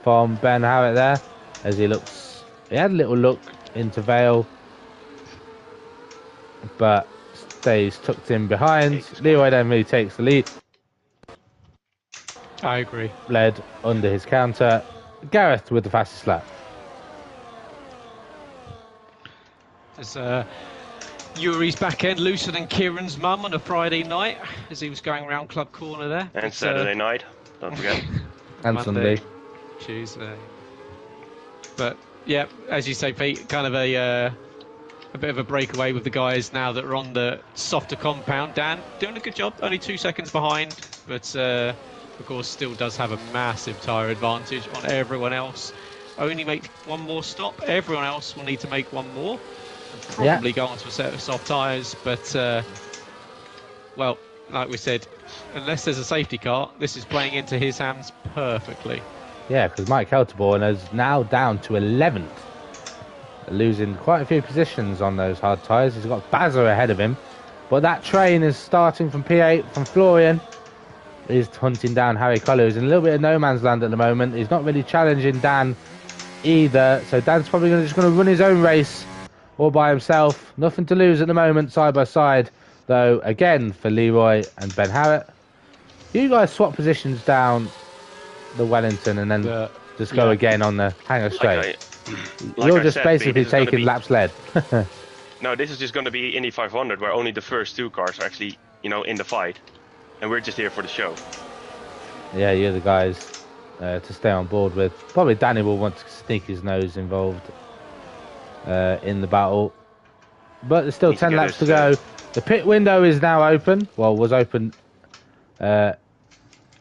from Ben Howard there. As he looks... He had a little look into Vale. But stays tucked in behind. Leroy then really takes the lead. I agree. Led under his counter. Gareth with the fastest lap. As Yuri's back end looser than Kieran's mum on a Friday night as he was going around Club Corner there. And It's, Saturday night, don't forget. And Monday, Sunday. Tuesday. But yeah, as you say, Pete, kind of a bit of a breakaway with the guys now that are on the softer compound. Dan doing a good job, only 2 seconds behind, but of course still does have a massive tyre advantage on everyone else. Only make one more stop. Everyone else will need to make one more. Probably go onto a set of soft tyres, but well, like we said, unless there's a safety car, this is playing into his hands perfectly. Yeah, because Mike Kelterborn is now down to 11th, losing quite a few positions on those hard tyres. He's got Bazza ahead of him, but that train is starting from P8 from Florian. He's hunting down Harry Collier, who's in a little bit of no man's land at the moment. He's not really challenging Dan either, so Dan's probably just going to run his own race all by himself. Nothing to lose at the moment, side by side, though, again, for Leroy and Ben Harrett. You guys swap positions down the Wellington and then just go again on the Hanger straight. You're just basically taking laps led. No, this is just going to be Indy 500, where only the first 2 cars are actually, in the fight. And we're just here for the show. Yeah, you're the guys to stay on board with. Probably Danny will want to sneak his nose involved in the battle. But there's still 10 laps to go. The pit window is now open. Well, was open at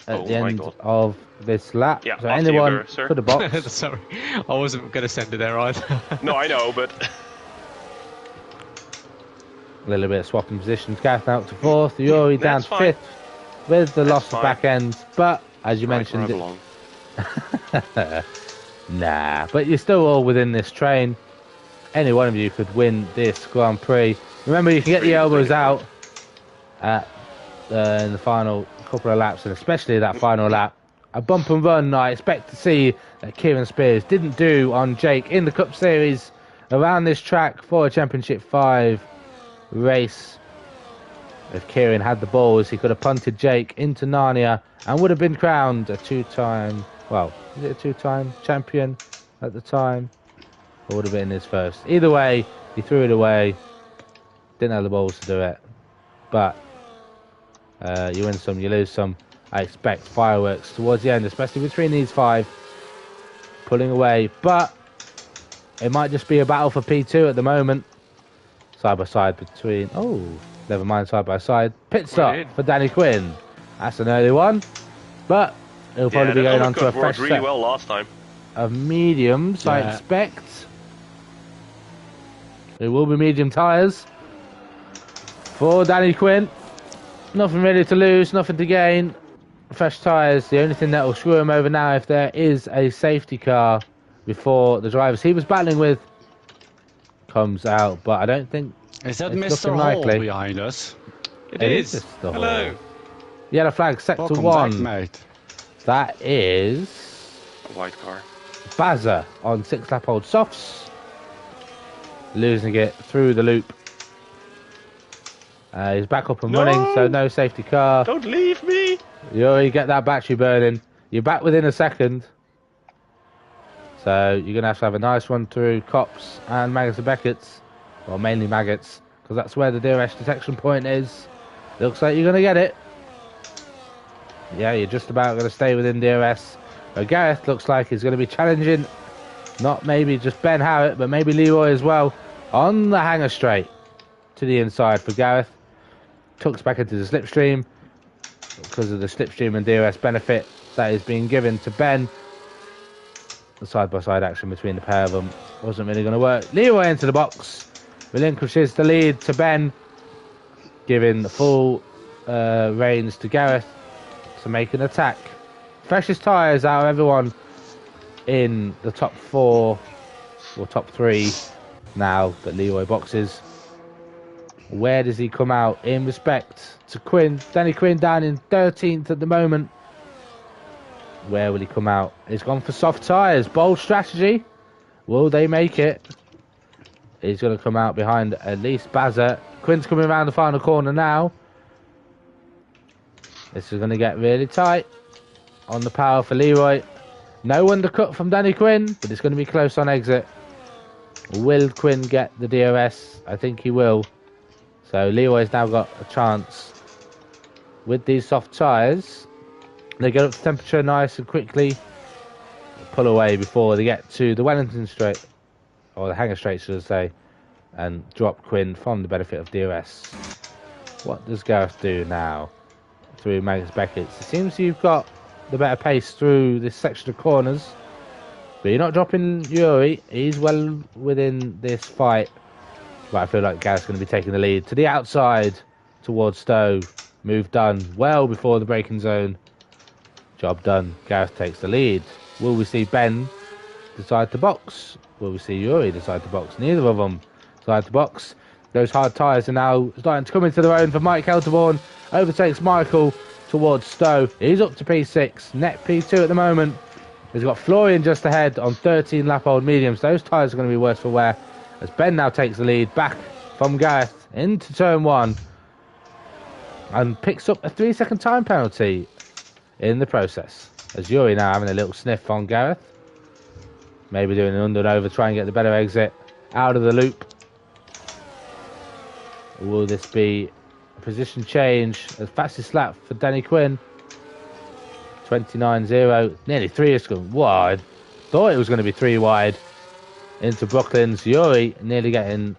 the end of this lap. Yeah, so anyone for the box. Sorry, I wasn't going to send it there either. No, I know, but... A little bit of swapping positions. Gareth out to 4th. Yuri down to 5th with the loss of back end. But as you mentioned, nah. But you're still all within this train. Any one of you could win this Grand Prix. Remember, you can get the elbows out at in the final couple of laps, and especially that final lap. A bump and run I expect to see that Kieran Spears didn't do on Jake in the Cup Series around this track for a Championship 5 race. If Kieran had the balls, he could have punted Jake into Narnia and would have been crowned a 2-time, well, is it a 2-time champion at the time? Or would have been his first. Either way, He threw it away. Didn't have the balls to do it. But you win some, you lose some. I expect fireworks towards the end, especially between these 5. Pulling away. But it might just be a battle for P2 at the moment. Side by side between... Oh, never mind, side by side. Pit stop for Danny Quinn. That's an early one. But he'll probably be going on to a fresh really set well last time. of mediums, I expect. It will be medium tyres for Danny Quinn. Nothing really to lose, nothing to gain. Fresh tyres, the only thing that will screw him over now if there is a safety car before the drivers he was battling with comes out, but I don't think Is that it's Mr. looking Hall likely. behind us? It is. Mr. Hello. Hall. Yellow flag sector Welcome 1. back, mate. That is White car. Bazza on 6-lap-old softs, losing it through the loop. He's back up and running, so no safety car. Don't leave me! You get that battery burning. You're back within a second. So you're going to have a nice run through Cops and Maggots and Beckett's. Well, mainly Maggots, because that's where the DRS detection point is. Looks like you're going to get it. Yeah, you're just about going to stay within DRS. But Gareth looks like he's going to be challenging, not maybe just Ben Harrett, but maybe Leroy as well, on the hanger straight to the inside for Gareth. Tucks back into the slipstream because of the slipstream and DRS benefit that is being given to Ben. The side-by-side action between the pair of them wasn't really going to work. Leroy into the box, relinquishes the lead to Ben, giving the full reins to Gareth to make an attack. Freshest tyres out of everyone in the top 4 or top 3 now that Leroy boxes. Where does he come out in respect to Quinn? Danny Quinn down in 13th at the moment. Where will he come out? He's gone for soft tyres. Bold strategy. Will they make it? He's going to come out behind at least Bazza. Quinn's coming around the final corner now. This is going to get really tight on the power for Leroy. No undercut from Danny Quinn, but it's going to be close on exit. Will Quinn get the DRS? I think he will. So Leroy's now got a chance with these soft tyres. They get up to temperature nice and quickly. Pull away before they get to the Wellington straight, or the hanger straight should I say, and drop Quinn from the benefit of DRS. What does Gareth do now through Magnus Beckett? It seems you've got the better pace through this section of corners, but you're not dropping Yuri. He's well within this fight. But I feel like Gareth's going to be taking the lead to the outside towards Stowe. Move done well before the braking zone. Job done. Gareth takes the lead. Will we see Ben decide to box? Will we see Yuri decide to box? Neither of them decide to box. Those hard tyres are now starting to come into their own for Mike Helterborn. Overtakes Michael towards Stowe. He's up to P6. Net P2 at the moment. He's got Florian just ahead on 13-lap-old mediums. Those tyres are going to be worse for wear. As Ben now takes the lead back from Gareth into turn 1 and picks up a 3-second time penalty in the process. As Yuri now having a little sniff on Gareth. Maybe doing an under and over, try and get the better exit out of the loop. Will this be a position change? The fastest lap for Danny Quinn. 29.0. Nearly 3 is gone wide. Thought it was going to be 3 wide. Into Brooklyn's Yuri, nearly getting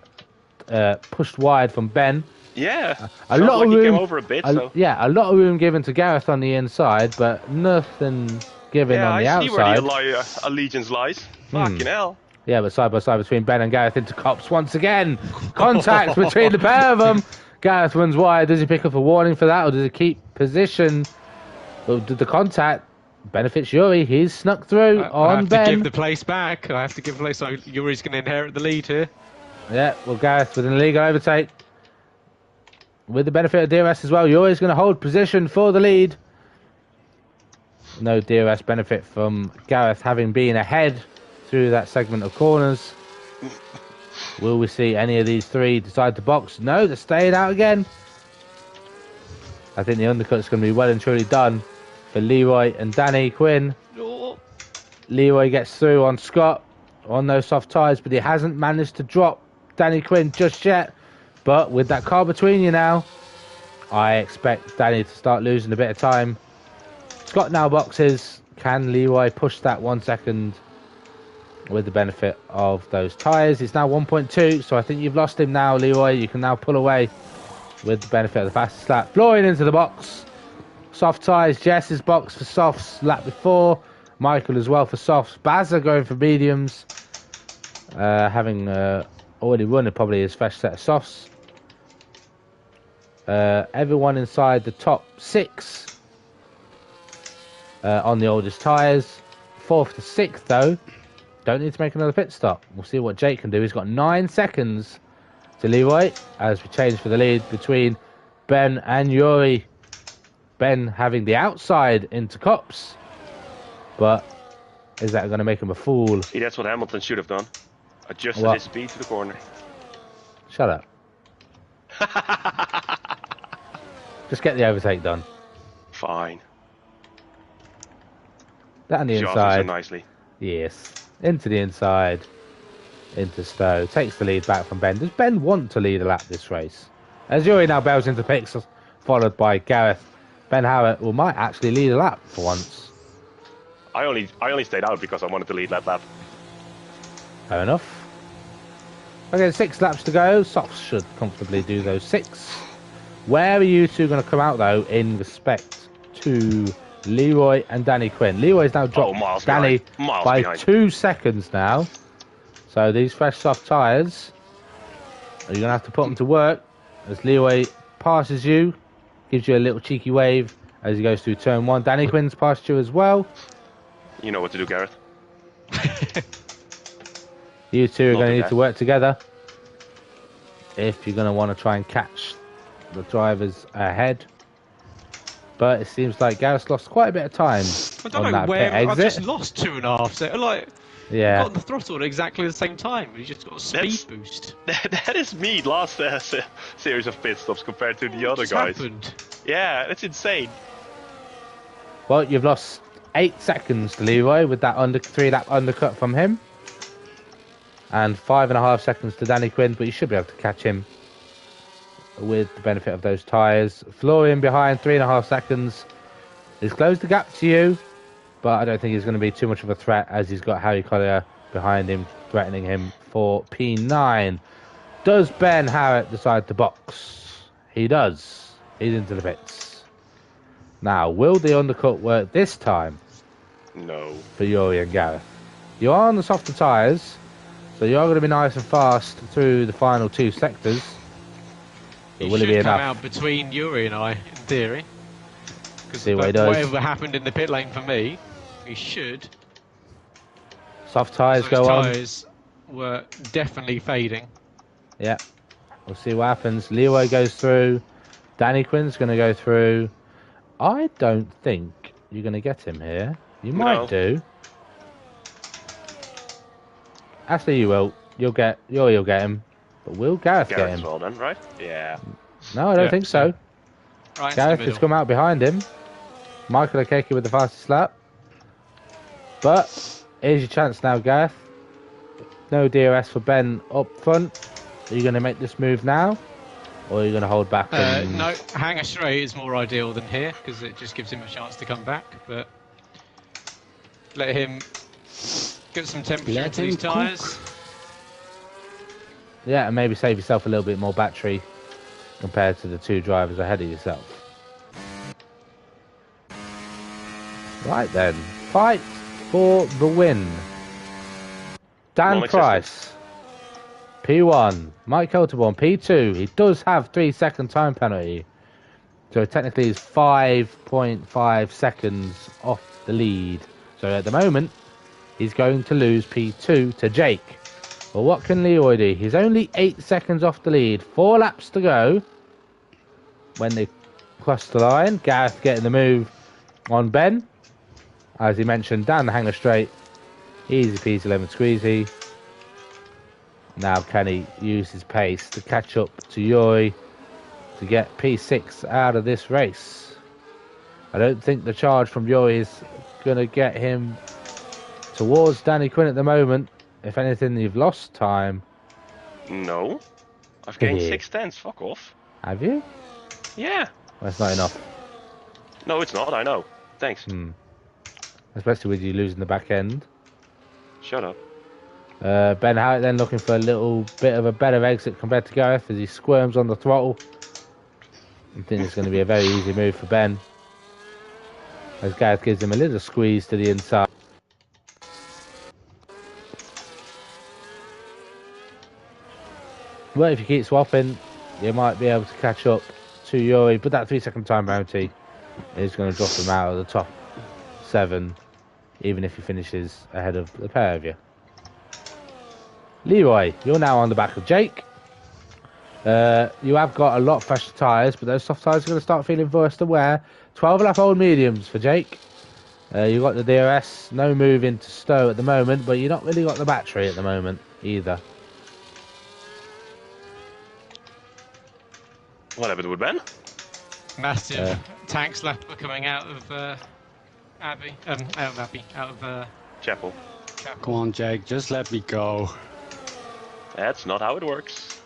pushed wide from Ben. Yeah, a lot like of room. He came over a bit, so. Yeah, a lot of room given to Gareth on the inside, but nothing given on the outside. Yeah, I see where the allegiance lies. Fucking hell. Yeah, but side by side between Ben and Gareth into Cops once again. Contact between the pair of them. Gareth runs wide. Does he pick up a warning for that, or does he keep position? Well, did the contact benefits Yuri? He's snuck through on I have Ben. to give the place back. I have to give the place. So Yuri's going to inherit the lead here. Yeah, well, Gareth with an illegal overtake. With the benefit of DRS as well, Yuri's going to hold position for the lead. No DRS benefit from Gareth having been ahead through that segment of corners. Will we see any of these 3 decide to box? No, they're staying out again. I think the undercut's going to be well and truly done for Leroy and Danny Quinn. Oh. Leroy gets through on Scott on those soft tyres, but he hasn't managed to drop Danny Quinn just yet. But with that car between you now, I expect Danny to start losing a bit of time. Scott now boxes. Can Leroy push that 1 second with the benefit of those tyres? He's now 1.2, so I think you've lost him now, Leroy. You can now pull away with the benefit of the fastest lap. Florian into the box. Soft tyres. Jess's box for softs lap before. Michael as well for softs. Bazza going for mediums. Having already run probably his fresh set of softs. Everyone inside the top 6 on the oldest tyres. 4th to 6th though. Don't need to make another pit stop. We'll see what Jake can do. He's got 9 seconds to Leroy as we change for the lead between Ben and Yuri. Ben having the outside into Cops. But is that going to make him a fool? See, that's what Hamilton should have done. Adjusted What? his speed to the corner. Shut up. Just get the overtake done. Fine. That on the She offers inside. so nicely. Yes. Into the inside. Into Stowe. Takes the lead back from Ben. Does Ben want to lead a lap this race? As Yuri now bails into pits, followed by Gareth. Ben Howard might actually lead a lap for once. I only stayed out because I wanted to lead that lap. Fair enough. Okay, 6 laps to go. Softs should comfortably do those 6. Where are you two going to come out, though, in respect to Leroy and Danny Quinn? Leroy's now dropped miles Danny behind. Miles by behind. 2 seconds now. So these fresh soft tyres, you're going to have to put them to work as Leroy passes you, gives you a little cheeky wave as he goes through turn 1. Danny Quinn's passed you as well. You know what to do, Gareth. You two are Not going to too need bad. to work together if you're going to want to try and catch the drivers ahead. But it seems like Gareth's lost quite a bit of time I don't on know that where pit I've exit. just lost 2.5 seconds. Like, Yeah. got the throttle at exactly the same time. You just got a speed That's- boost. That is me last series of pit stops compared to the other What's guys. happened? Yeah, that's insane. Well, you've lost 8 seconds to Leroy with that 3-lap undercut from him. And 5.5 seconds to Danny Quinn, but you should be able to catch him with the benefit of those tyres. Florian behind, 3.5 seconds. He's closed the gap to you, but I don't think he's going to be too much of a threat as he's got Harry Collier behind him, threatening him for P9. Does Ben Harrett decide to box? He does. He's into the pits. Now, will the undercut work this time No. for Yuri and Gareth? You are on the softer tyres, so you are going to be nice and fast through the final 2 sectors. But He will it should be come enough? out between Yuri and I, in theory. Because See what he does. whatever happened in the pit lane for me, he should. Soft tyres Those go on. tyres were definitely fading. Yeah. We'll see what happens. Leroy goes through. Danny Quinn's going to go through. I don't think you're going to get him here. You might No. do. Actually, you will. You'll get him. But will Gareth get Gareth him? as well then, right? Yeah. No, I don't Yeah. think so. Right Gareth into the has middle. come out behind him. Michael Okeke with the fastest lap. But here's your chance now, Gareth. No DRS for Ben up front. Are you going to make this move now? Or are you going to hold back? And... No, hanger straight is more ideal than here because it just gives him a chance to come back. But let him get some temperature Let into him these tyres. Yeah, and maybe save yourself a little bit more battery compared to the 2 drivers ahead of yourself. Right then, fight for the win. Dan Non-existent. Price, P1. Mike Kelterborn, P2. He does have 3-second time penalty. So technically he's 5.5 seconds off the lead. So at the moment, he's going to lose P2 to Jake. Well, what can Leroy do? He's only 8 seconds off the lead. 4 laps to go when they cross the line. Gareth getting the move on Ben. As he mentioned, down the hanger straight. Easy peasy lemon squeezy. Now can he use his pace to catch up to Yuri to get P6 out of this race? I don't think the charge from Yuri is going to get him towards Danny Quinn at the moment. If anything, you've lost time No. I've gained 6 tenths. Fuck off. Have you? Yeah. That's not enough. No, it's not. I know. Thanks. Especially with you losing the back end. Shut up. Ben Howard then looking for a little bit of a better exit compared to Gareth as he squirms on the throttle. I think it's going to be a very easy move for Ben. As Gareth gives him a little squeeze to the inside. Well, if you keep swapping, you might be able to catch up to Yuri, but that 3-second time bounty is going to drop him out of the top 7, even if he finishes ahead of the pair of you. Leroy, you're now on the back of Jake. You have got a lot fresher tyres, but those soft tyres are going to start feeling worse to wear. 12 lap old mediums for Jake. You've got the DRS, no move into Stowe at the moment, but you've not really got the battery at the moment either. What happened with Ben? Massive tank slapper coming out of Chapel. Come on, Jake, just let me go. That's not how it works.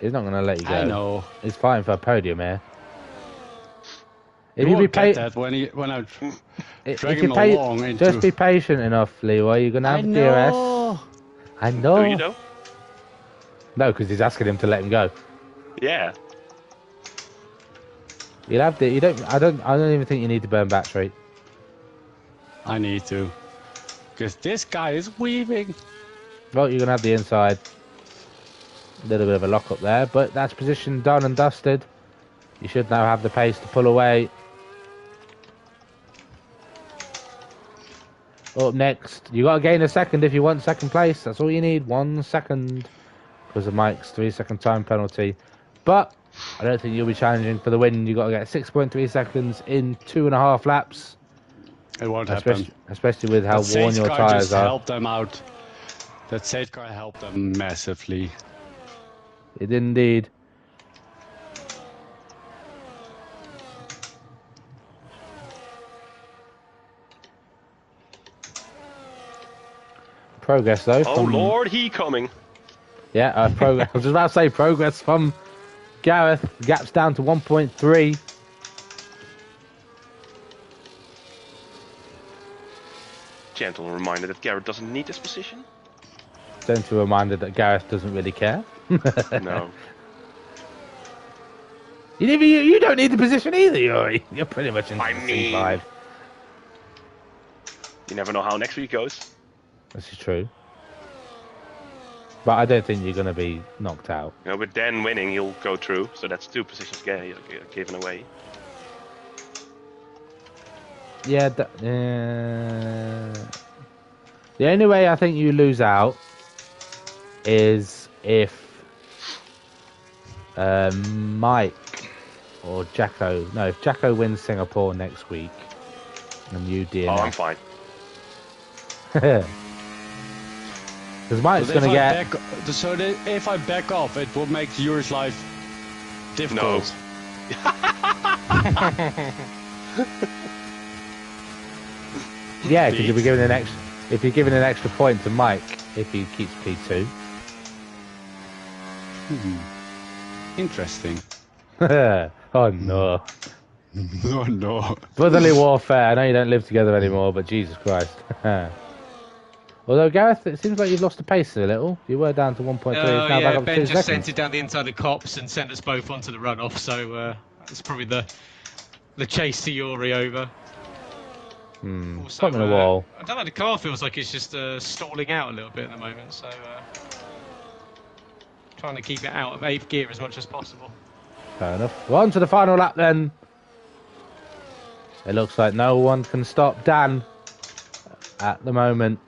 He's not going to let you go. I know. He's fighting for a podium here. If You you be won't get that when I drag him along into... Just be patient enough, Leroy. You're going to have DRS. I know. Do you know? No, because he's asking him to let him go. Yeah. You'll have to. You don't. I don't even think you need to burn battery. I need to, because this guy is weaving. Well, you're gonna have the inside. A little bit of a lock up there, but that's position done and dusted. You should now have the pace to pull away. Up next, you got to gain a second if you want second place. That's all you need. 1 second, because of Mike's 3-second time penalty. But I don't think you'll be challenging for the win. You got to get 6.3 seconds in 2.5 laps. It won't happen. Especially with how worn your tyres are. Helped them out. That safety car helped them massively. It did indeed. Progress though. Oh Lord, he coming. Yeah, progress. I was just about to say progress from Gareth. Gap's down to 1.3. Gentle reminder that Garrett doesn't need this position. Gentle reminder that Gareth doesn't really care. No. You don't need the position either, Yuri. You're pretty much in C5. You never know how next week goes. This is true. But I don't think you're going to be knocked out. You know, with Dan winning, he'll go through. So that's 2 positions given away. Yeah. The only way I think you lose out is if Mike or Jacko. No, if Jacko wins Singapore next week and you DNF. Oh, I'm fine. Because Mike's going to get... if I back off, it will make Yuri's life difficult. No. Yeah, because you'll be giving if you're giving an extra point to Mike if he keeps P2. Interesting. Oh no. Oh no. Brotherly warfare. I know you don't live together anymore, but Jesus Christ. Although, Gareth, it seems like you've lost the pace a little. You were down to 1.3. Oh, now yeah, back up to Ben 2 just seconds. sent it down the inside of Cops and sent us both onto the runoff, so that's probably the chase to Yuri over. Also, Something in the wall. I don't know, the car feels like it's just stalling out a little bit at the moment, so trying to keep it out of 8th gear as much as possible. Fair enough. Well, on to the final lap then. It looks like no one can stop Dan at the moment.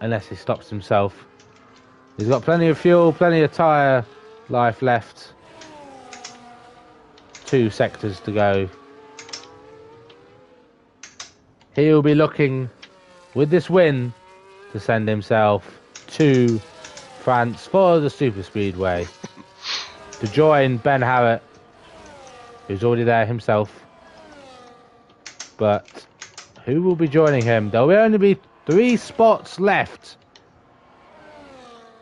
Unless he stops himself. He's got plenty of fuel, plenty of tyre life left. 2 sectors to go. He'll be looking, with this win, to send himself to France for the Super Speedway. To join Ben Harrett, who's already there himself. But who will be joining him? There will only be 3 spots left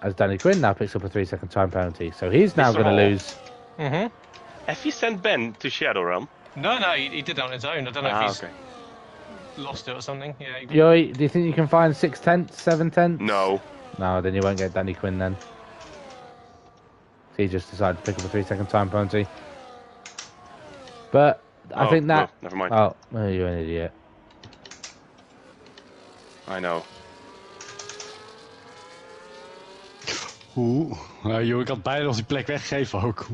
as Danny Quinn now picks up a 3-second time penalty. So he's now going to lose. Mm-hmm. Have you sent Ben to Shadow Realm? No, he did it on his own. I don't know if he's lost it or something. Yeah. Yuri, do you think you can find 6/10, 7/10? No. No, then you won't get Danny Quinn then. He just decided to pick up a 3-second time penalty. But I think that... No, never mind. Oh, you're an idiot. I know. Joh, ik had bijna onze plek weggegeven ook.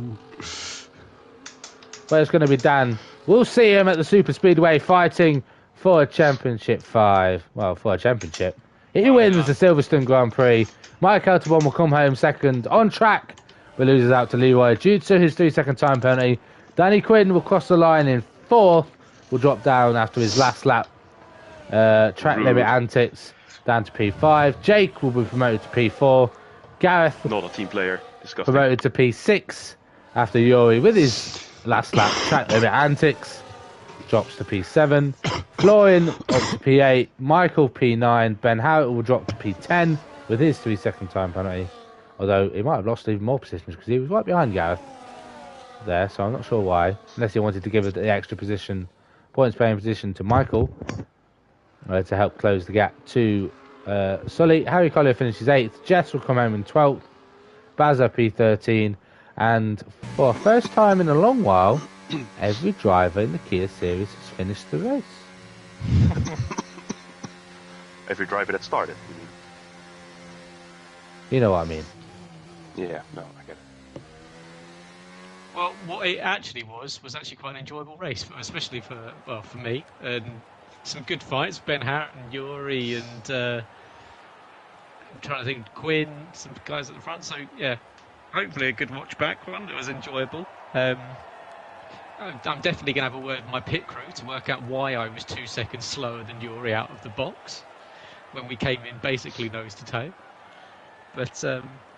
But it's going to be Dan. We'll see him at the Super Speedway fighting for a Championship 5. Well, for a championship. He wins the Silverstone Grand Prix. Mike Elterbon will come home second on track, but loses out to Leroy due to his 3-second time penalty. Danny Quinn will cross the line in 4th. Will drop down after his last lap. Track limit antics down to P5. Jake will be promoted to P4. Gareth, not a team player. Disgusting. Promoted to P6 after Yuri with his last lap track limit antics drops to P7. Florian up to P8. Michael P9. Ben Howard will drop to P10 with his 3-second time penalty. Although he might have lost even more positions because he was right behind Gareth there, so I'm not sure why. Unless he wanted to give the extra position, points paying position to Michael to help close the gap to Sully. Harry Collier finishes 8th. Jess will come home in 12th. Bazza P13. And for the first time in a long while, every driver in the Kia series has finished the race. Every driver that started. You know what I mean. Yeah, no, I get it. Well, what it actually was actually quite an enjoyable race, especially for me. And some good fights. Ben Hart and Yuri and I'm trying to think, Quinn, some guys at the front. So yeah, hopefully a good watch back one. It was enjoyable. I'm definitely going to have a word with my pit crew to work out why I was 2 seconds slower than Yuri out of the box when we came in basically nose to tail. But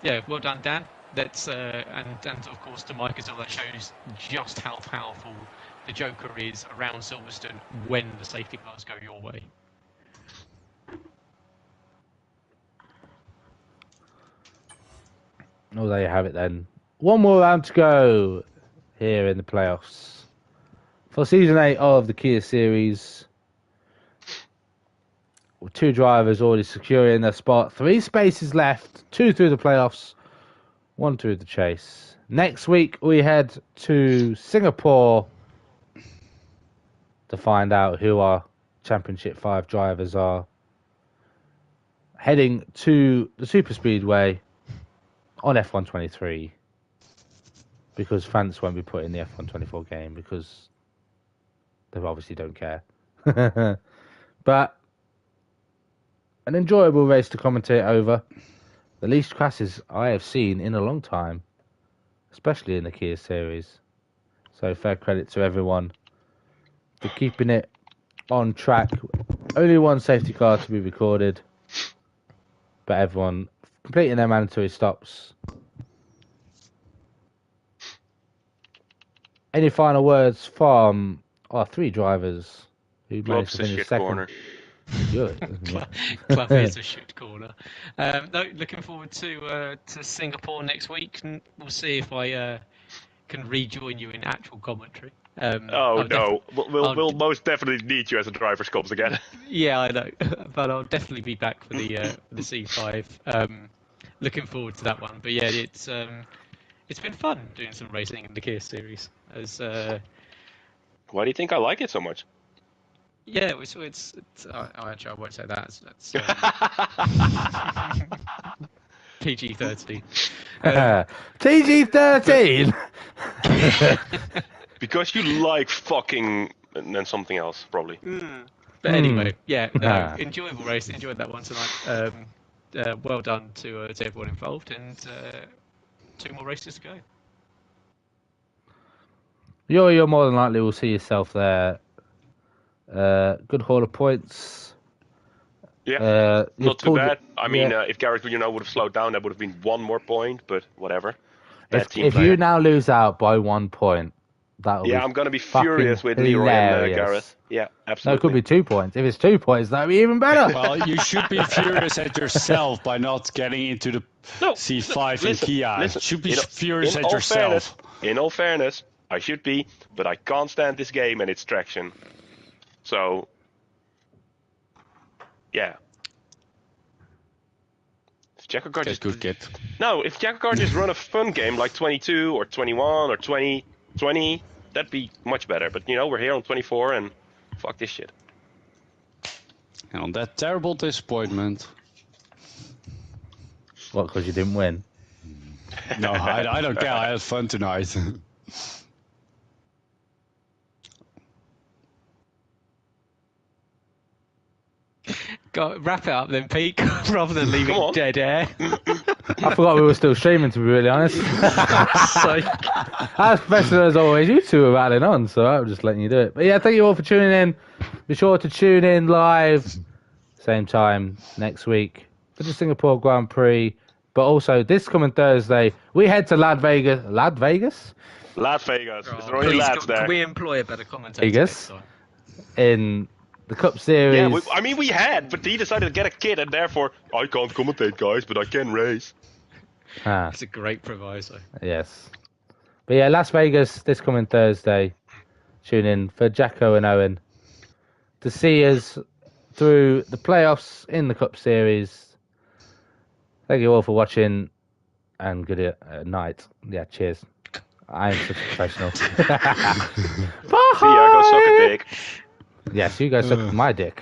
yeah, well done, Dan. That's and of course to Mike as well. That shows just how powerful the Joker is around Silverstone when the safety cars go your way. Oh, there you have it then. One more round to go here in the playoffs for Season 8 of the Kia Series. With 2 drivers already securing their spot. 3 spaces left. 2 through the playoffs. 1 through the chase. Next week we head to Singapore to find out who our Championship 5 drivers are. Heading to the Super Speedway on F123. Because France won't be put in the F124 game because they obviously don't care. But an enjoyable race to commentate over. The least crashes I have seen in a long time, especially in the Kia series. So fair credit to everyone for keeping it on track. Only 1 safety car to be recorded, but everyone completing their mandatory stops. Any final words from our 3 drivers who managed to finish second? Corner. Good. Club is a shit corner. No, looking forward to Singapore next week. And we'll see if I can rejoin you in actual commentary. We'll most definitely need you as a driver's comms again. Yeah, I know, but I'll definitely be back for the C5. Looking forward to that one. But yeah, it's been fun doing some racing in the Kia series. Why do you think I like it so much? Yeah, actually, I won't say that. That's PG-13. TG-13. Because you like fucking and then something else, probably. But anyway, yeah, enjoyable race. Enjoyed that one tonight. Well done to everyone involved, and 2 more races to go. You're more than likely will see yourself there. Good haul of points. Yeah, not too bad. I mean, if Garrett would have slowed down, that would have been 1 more point, but whatever. If you now lose out by 1 point, That'll Yeah, be I'm gonna be fucking furious with Leroy hilarious. and Gareth. Yeah, No, absolutely. it could be 2 points. If it's 2 points, that'd be even better. Well, you should be furious at yourself by not getting into the No, C5 in listen, Kia. listen, Should be in- furious in at all yourself. In all fairness, I should be, but I can't stand this game and its traction. So, yeah. If Jackocar Get good, get. No, if Jackocar just run a fun game like 22 or 21 or 20, that'd be much better. But we're here on 24 and fuck this shit. And on that terrible disappointment. What, because you didn't win? No, I don't care. I had fun tonight. Wrap it up then, Pete, rather than leaving Come on. dead air. I forgot we were still streaming, to be really honest. So, As professional as always, you two are rattling on, so I'm just letting you do it. But yeah, thank you all for tuning in. Be sure to tune in live, same time next week for the Singapore Grand Prix. But also this coming Thursday, we head to Las Vegas. Las Vegas. Is there only lads there? Can we employ a better commentator Vegas. next time? In the Cup Series. Yeah, we had, but he decided to get a kid, and therefore I can't commentate, guys, but I can race. Ah, It's a great proviso. yes. But yeah, Las Vegas this coming Thursday. Tune in for Jacko and Owen to see us through the playoffs in the Cup Series. Thank you all for watching, and good night. Yeah, cheers. I am such a professional. See ya, go suck a dick. Yes, you guys suck my dick.